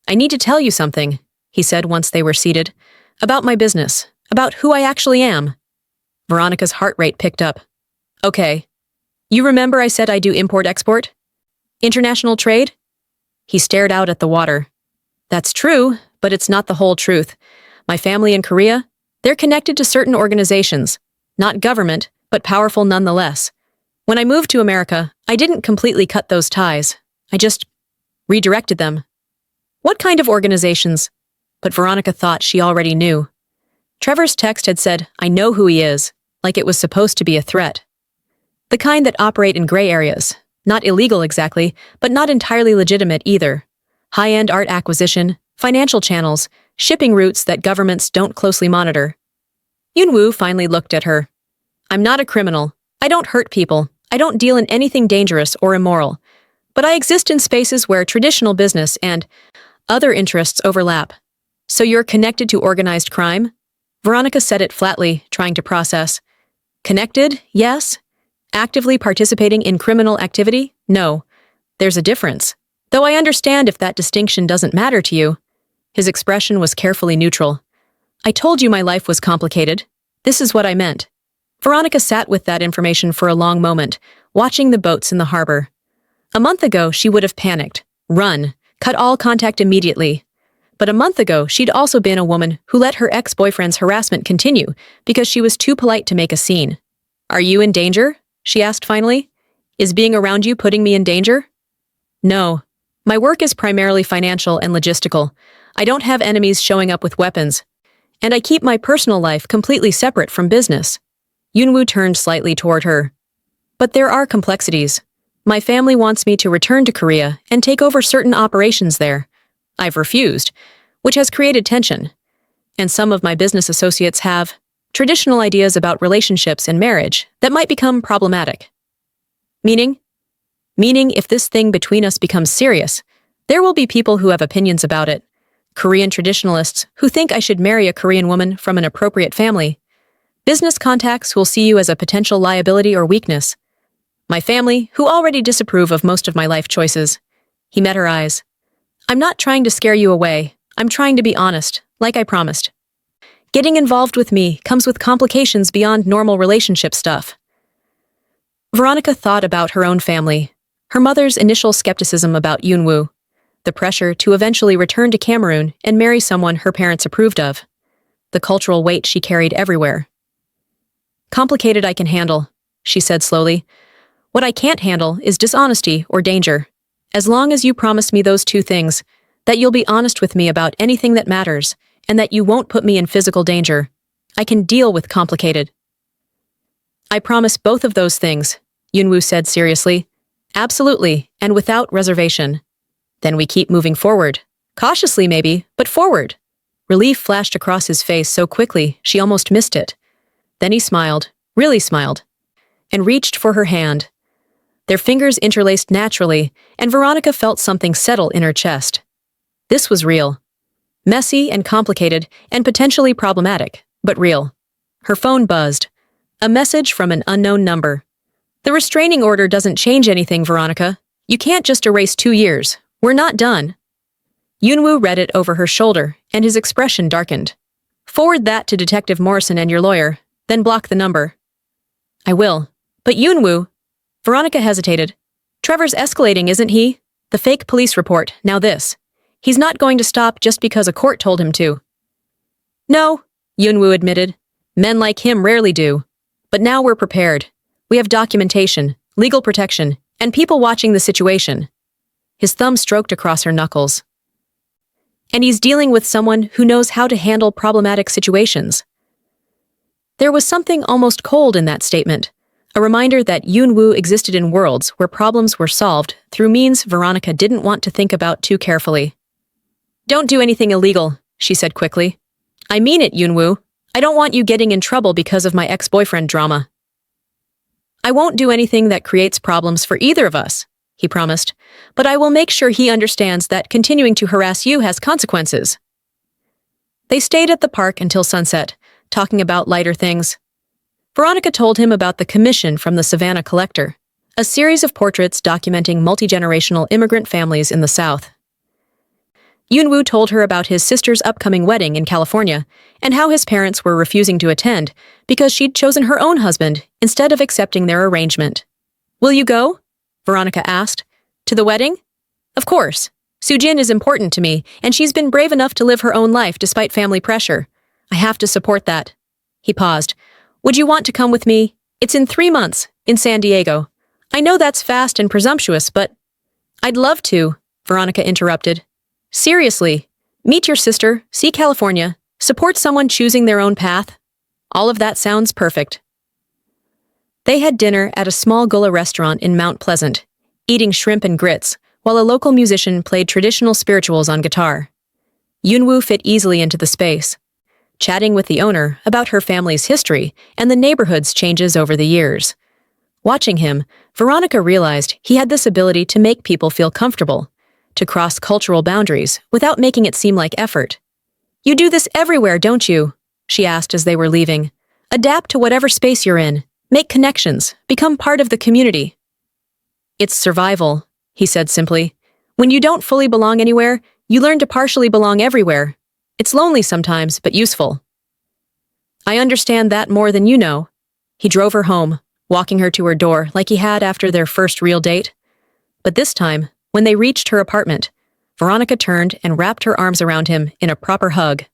"I need to tell you something," he said once they were seated. "About my business, about who I actually am." Veronica's heart rate picked up. "Okay. You remember I said I do import-export? International trade?" He stared out at the water. "That's true, but it's not the whole truth. My family in Korea, they're connected to certain organizations. Not government, but powerful nonetheless. When I moved to America, I didn't completely cut those ties. I just redirected them." "What kind of organizations?" But Veronica thought she already knew. Trevor's text had said, "I know who he is," like it was supposed to be a threat. The kind that operate in gray areas. Not illegal exactly, but not entirely legitimate either. High-end art acquisition, financial channels, shipping routes that governments don't closely monitor. Yunwoo finally looked at her. "I'm not a criminal. I don't hurt people. I don't deal in anything dangerous or immoral. But I exist in spaces where traditional business and other interests overlap. So you're connected to organized crime?" Veronica said it flatly, trying to process. "Connected, yes. Actively participating in criminal activity? No. There's a difference. Though I understand if that distinction doesn't matter to you." His expression was carefully neutral. "I told you my life was complicated. This is what I meant." Veronica sat with that information for a long moment, watching the boats in the harbor. A month ago, she would have panicked, run, cut all contact immediately. But a month ago, she'd also been a woman who let her ex-boyfriend's harassment continue because she was too polite to make a scene. "Are you in danger?" she asked finally. "Is being around you putting me in danger?" "No. My work is primarily financial and logistical. I don't have enemies showing up with weapons. And I keep my personal life completely separate from business." Yunwoo turned slightly toward her. "But there are complexities. My family wants me to return to Korea and take over certain operations there. I've refused, which has created tension. And some of my business associates have traditional ideas about relationships and marriage that might become problematic." "Meaning?" "Meaning if this thing between us becomes serious, there will be people who have opinions about it. Korean traditionalists who think I should marry a Korean woman from an appropriate family. Business contacts will see you as a potential liability or weakness. My family, who already disapprove of most of my life choices. He met her eyes. I'm not trying to scare you away. I'm trying to be honest, like I promised. Getting involved with me comes with complications beyond normal relationship stuff. Veronica thought about her own family, her mother's initial skepticism about Yoonwoo, the pressure to eventually return to Cameroon and marry someone her parents approved of, the cultural weight she carried everywhere. Complicated I can handle, she said slowly. What I can't handle is dishonesty or danger. As long as you promise me those two things, that you'll be honest with me about anything that matters, and that you won't put me in physical danger, I can deal with complicated. I promise both of those things, Yoonwoo said seriously. Absolutely, and without reservation. Then we keep moving forward. Cautiously maybe, but forward. Relief flashed across his face so quickly she almost missed it. Then he smiled, really smiled, and reached for her hand. Their fingers interlaced naturally, and Veronica felt something settle in her chest. This was real. Messy and complicated and potentially problematic, but real. Her phone buzzed. A message from an unknown number. The restraining order doesn't change anything, Veronica. You can't just erase 2 years. We're not done. Yoonwoo read it over her shoulder, and his expression darkened. Forward that to Detective Morrison and your lawyer, then block the number. I will. But Yoonwoo... Veronica hesitated. Trevor's escalating, isn't he? The fake police report, now this. He's not going to stop just because a court told him to. No, Yoonwoo admitted. Men like him rarely do. But now we're prepared. We have documentation, legal protection, and people watching the situation. His thumb stroked across her knuckles. And he's dealing with someone who knows how to handle problematic situations. There was something almost cold in that statement, a reminder that Yoonwoo existed in worlds where problems were solved through means Veronica didn't want to think about too carefully. Don't do anything illegal, she said quickly. I mean it, Yoonwoo. I don't want you getting in trouble because of my ex-boyfriend drama. I won't do anything that creates problems for either of us, he promised, but I will make sure he understands that continuing to harass you has consequences. They stayed at the park until sunset, talking about lighter things. Veronica told him about the commission from the Savannah Collector, a series of portraits documenting multi-generational immigrant families in the South. Yoonwoo told her about his sister's upcoming wedding in California and how his parents were refusing to attend because she'd chosen her own husband instead of accepting their arrangement. Will you go? Veronica asked. To the wedding? Of course. Soojin is important to me, and she's been brave enough to live her own life despite family pressure. I have to support that. He paused. Would you want to come with me? It's in 3 months, in San Diego. I know that's fast and presumptuous, but... I'd love to, Veronica interrupted. Seriously, meet your sister, see California, support someone choosing their own path. All of that sounds perfect. They had dinner at a small gullah restaurant in Mount Pleasant, eating shrimp and grits, while a local musician played traditional spirituals on guitar. Yoonwoo fit easily into the space, chatting with the owner about her family's history and the neighborhood's changes over the years. Watching him, Veronica realized he had this ability to make people feel comfortable, to cross cultural boundaries without making it seem like effort. You do this everywhere, don't you? She asked as they were leaving. Adapt to whatever space you're in. Make connections. Become part of the community. It's survival, he said simply. When you don't fully belong anywhere, you learn to partially belong everywhere. It's lonely sometimes, but useful. I understand that more than you know. He drove her home, walking her to her door like he had after their first real date. But this time, when they reached her apartment, Veronica turned and wrapped her arms around him in a proper hug.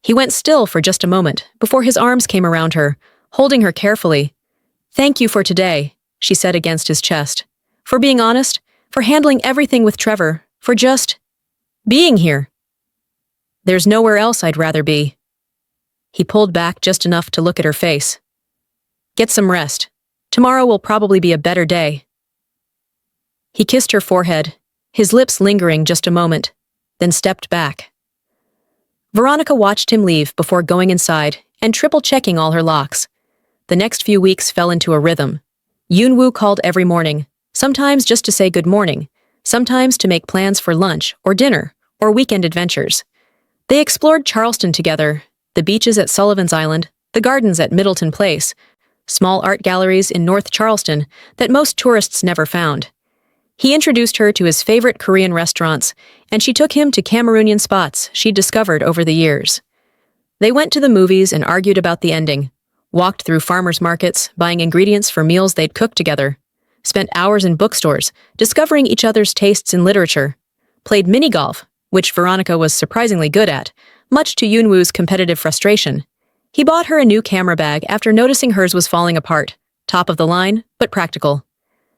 He went still for just a moment before his arms came around her, holding her carefully. Thank you for today, she said against his chest. For being honest, for handling everything with Trevor, for just being here. There's nowhere else I'd rather be. He pulled back just enough to look at her face. Get some rest. Tomorrow will probably be a better day. He kissed her forehead, his lips lingering just a moment, then stepped back. Veronica watched him leave before going inside and triple-checking all her locks. The next few weeks fell into a rhythm. Yoonwoo called every morning, sometimes just to say good morning, sometimes to make plans for lunch or dinner or weekend adventures. They explored Charleston together, the beaches at Sullivan's Island, the gardens at Middleton Place, small art galleries in North Charleston that most tourists never found. He introduced her to his favorite Korean restaurants, and she took him to Cameroonian spots she'd discovered over the years. They went to the movies and argued about the ending, walked through farmers' markets, buying ingredients for meals they'd cooked together, spent hours in bookstores, discovering each other's tastes in literature, played mini-golf, which Veronica was surprisingly good at, much to Yoonwoo's competitive frustration. He bought her a new camera bag after noticing hers was falling apart, top of the line, but practical.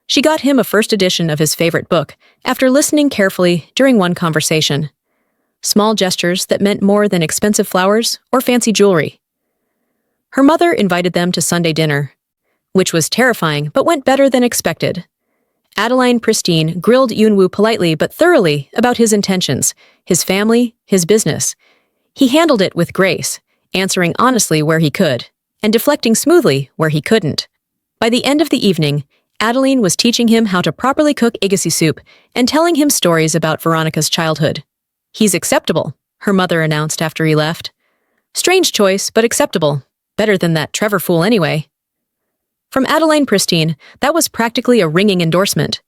She got him a first edition of his favorite book after listening carefully during one conversation. Small gestures that meant more than expensive flowers or fancy jewelry. Her mother invited them to Sunday dinner, which was terrifying but went better than expected. Adeline Pristine grilled Yoonwoo politely but thoroughly about his intentions, his family, his business. He handled it with grace, answering honestly where he could, and deflecting smoothly where he couldn't. By the end of the evening, Adeline was teaching him how to properly cook igasi soup and telling him stories about Veronica's childhood. "He's acceptable," her mother announced after he left. "Strange choice, but acceptable. Better than that Trevor fool anyway." From Adeline Pristine, that was practically a ringing endorsement.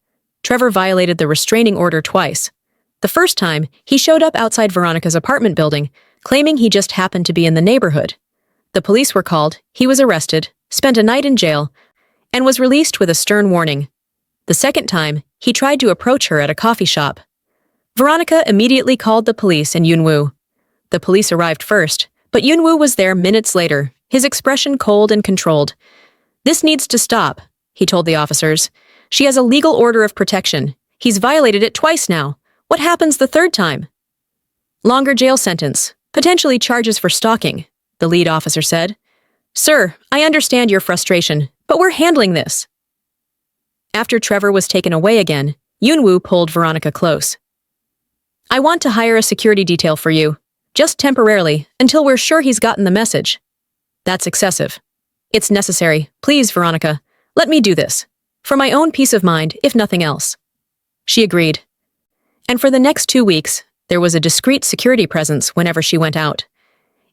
Trevor violated the restraining order twice. The first time, he showed up outside Veronica's apartment building, claiming he just happened to be in the neighborhood. The police were called, he was arrested, spent a night in jail, and was released with a stern warning. The second time, he tried to approach her at a coffee shop. Veronica immediately called the police and Yoonwoo. The police arrived first, but Yoonwoo was there minutes later, his expression cold and controlled. "This needs to stop," he told the officers. "She has a legal order of protection. He's violated it twice now. What happens the third time?" "Longer jail sentence, potentially charges for stalking," the lead officer said. "Sir, I understand your frustration, but we're handling this." After Trevor was taken away again, Yoonwoo pulled Veronica close. "I want to hire a security detail for you, just temporarily, until we're sure he's gotten the message." "That's excessive." "It's necessary. Please, Veronica, let me do this. For my own peace of mind, if nothing else." She agreed. And for the next 2 weeks, there was a discreet security presence whenever she went out.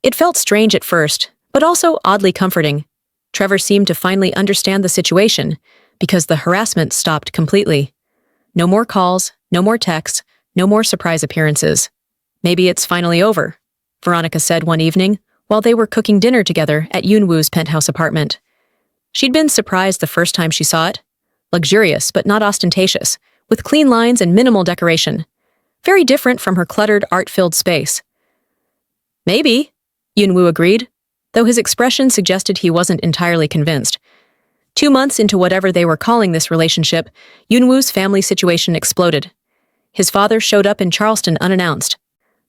It felt strange at first, but also oddly comforting. Trevor seemed to finally understand the situation, because the harassment stopped completely. No more calls, no more texts, no more surprise appearances. "Maybe it's finally over," Veronica said one evening, while they were cooking dinner together at Yoonwoo's penthouse apartment. She'd been surprised the first time she saw it. Luxurious but not ostentatious, with clean lines and minimal decoration. Very different from her cluttered, art-filled space. "Maybe," Yoonwoo agreed, though his expression suggested he wasn't entirely convinced. 2 months into whatever they were calling this relationship, Yoonwoo's family situation exploded. His father showed up in Charleston unannounced,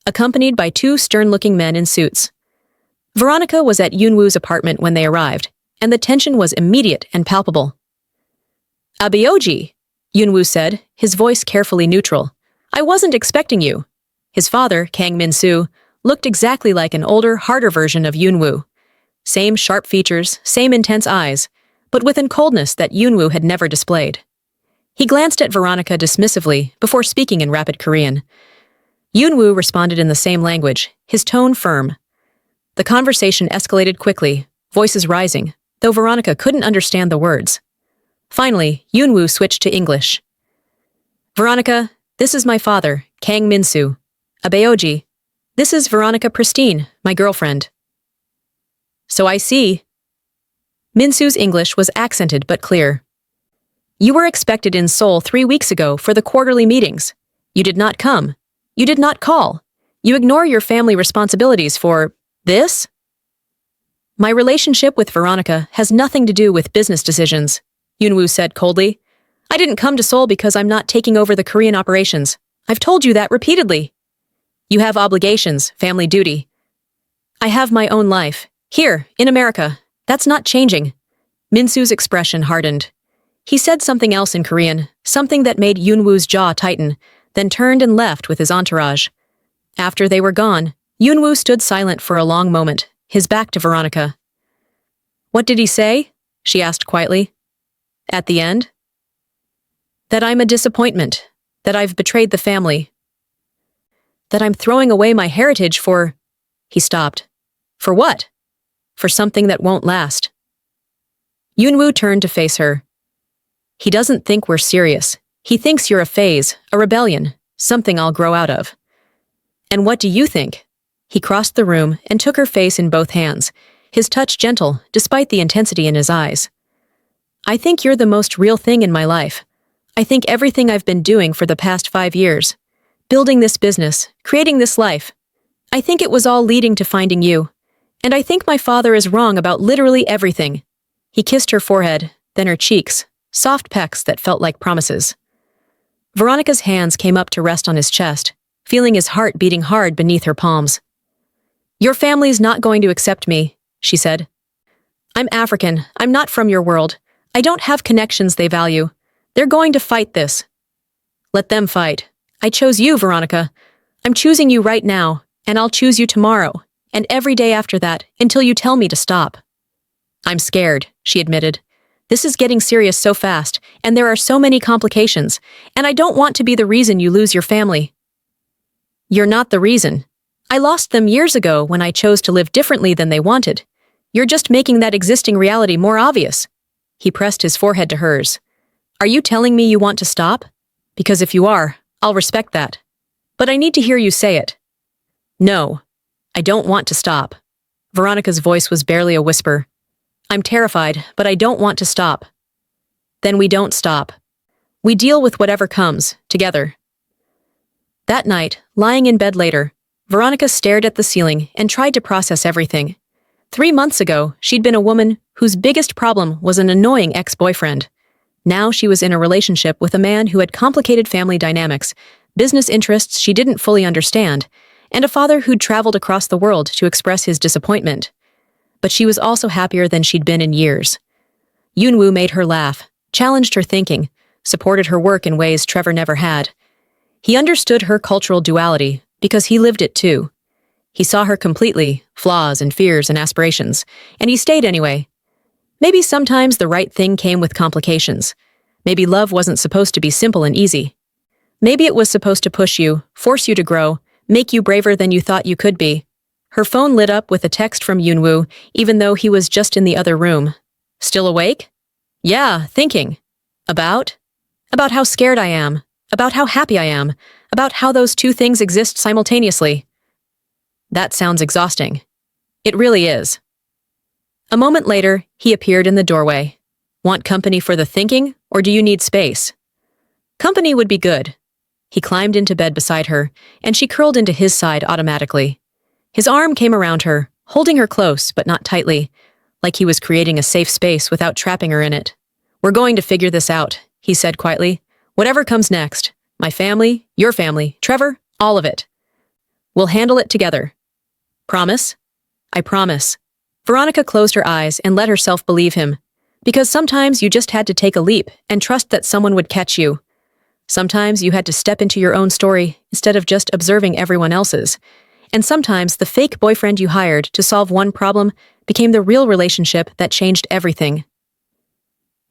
accompanied by 2 stern-looking men in suits. Veronica was at Yoonwoo's apartment when they arrived, and the tension was immediate and palpable. "Abeoji," Yoonwoo said, his voice carefully neutral. "I wasn't expecting you." His father, Kang Min-soo, looked exactly like an older, harder version of Yoonwoo. Same sharp features, same intense eyes, but with a coldness that Yoonwoo had never displayed. He glanced at Veronica dismissively before speaking in rapid Korean. Yoonwoo responded in the same language, his tone firm. The conversation escalated quickly, voices rising, though Veronica couldn't understand the words. Finally, Yoonwoo switched to English. "Veronica, this is my father, Kang Min-soo. Abeoji, this is Veronica Pristine, my girlfriend." "So I see." Min-soo's English was accented but clear. "You were expected in Seoul 3 weeks ago for the quarterly meetings. You did not come. You did not call. You ignore your family responsibilities for this?" "My relationship with Veronica has nothing to do with business decisions," Yoonwoo said coldly. "I didn't come to Seoul because I'm not taking over the Korean operations. I've told you that repeatedly. You have obligations, family duty. I have my own life, here, in America. That's not changing." Min-soo's expression hardened. He said something else in Korean, something that made Yoonwoo's jaw tighten, then turned and left with his entourage. After they were gone, Yoonwoo stood silent for a long moment, his back to Veronica. "What did he say?" she asked quietly. "At the end?" "That I'm a disappointment, that I've betrayed the family, that I'm throwing away my heritage for—" He stopped. "For what?" "For something that won't last." Yunwoo turned to face her. He doesn't think we're serious. He thinks you're a phase, a rebellion, something I'll grow out of. And what do you think? He crossed the room and took her face in both hands, his touch gentle despite the intensity in his eyes. I think you're the most real thing in my life. I think everything I've been doing for the past 5 years, building this business, creating this life, I think it was all leading to finding you. And I think my father is wrong about literally everything. He kissed her forehead, then her cheeks, soft pecks that felt like promises. Veronica's hands came up to rest on his chest, feeling his heart beating hard beneath her palms. Your family's not going to accept me, she said. I'm African. I'm not from your world. I don't have connections they value. They're going to fight this. Let them fight. I chose you, Veronica. I'm choosing you right now, and I'll choose you tomorrow, and every day after that, until you tell me to stop. I'm scared, she admitted. This is getting serious so fast, and there are so many complications, and I don't want to be the reason you lose your family. You're not the reason. I lost them years ago when I chose to live differently than they wanted. You're just making that existing reality more obvious. He pressed his forehead to hers. Are you telling me you want to stop? Because if you are, I'll respect that. But I need to hear you say it. No, I don't want to stop. Veronica's voice was barely a whisper. I'm terrified, but I don't want to stop. Then we don't stop. We deal with whatever comes, together. That night, lying in bed later, Veronica stared at the ceiling and tried to process everything. 3 months ago, she'd been a woman whose biggest problem was an annoying ex-boyfriend. Now she was in a relationship with a man who had complicated family dynamics, business interests she didn't fully understand, and a father who'd traveled across the world to express his disappointment. But she was also happier than she'd been in years. Yunwoo made her laugh, challenged her thinking, supported her work in ways Trevor never had. He understood her cultural duality because he lived it too. He saw her completely, flaws and fears and aspirations, and he stayed anyway. Maybe sometimes the right thing came with complications. Maybe love wasn't supposed to be simple and easy. Maybe it was supposed to push you, force you to grow, make you braver than you thought you could be. Her phone lit up with a text from Yunwoo, even though he was just in the other room. Still awake? Yeah, thinking. About? About how scared I am. About how happy I am. About how those two things exist simultaneously. That sounds exhausting. It really is. A moment later, he appeared in the doorway. Want company for the thinking, or do you need space? Company would be good. He climbed into bed beside her, and she curled into his side automatically. His arm came around her, holding her close but not tightly, like he was creating a safe space without trapping her in it. We're going to figure this out, he said quietly. Whatever comes next. My family, your family, Trevor, all of it. We'll handle it together. Promise? I promise. Veronica closed her eyes and let herself believe him, because sometimes you just had to take a leap and trust that someone would catch you. Sometimes you had to step into your own story instead of just observing everyone else's. And sometimes the fake boyfriend you hired to solve one problem became the real relationship that changed everything.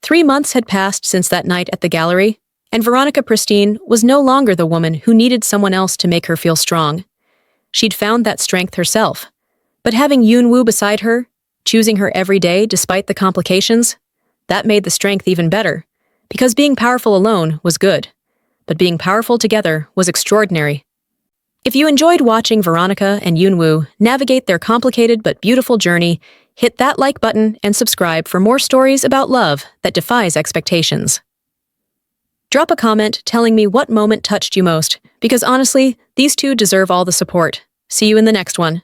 3 months had passed since that night at the gallery, and Veronica Pristine was no longer the woman who needed someone else to make her feel strong. She'd found that strength herself. But having Yunwoo beside her, choosing her every day despite the complications, that made the strength even better, because being powerful alone was good, but being powerful together was extraordinary. If you enjoyed watching Veronica and Yunwoo navigate their complicated but beautiful journey, hit that like button and subscribe for more stories about love that defies expectations. Drop a comment telling me what moment touched you most, because honestly, these two deserve all the support. See you in the next one.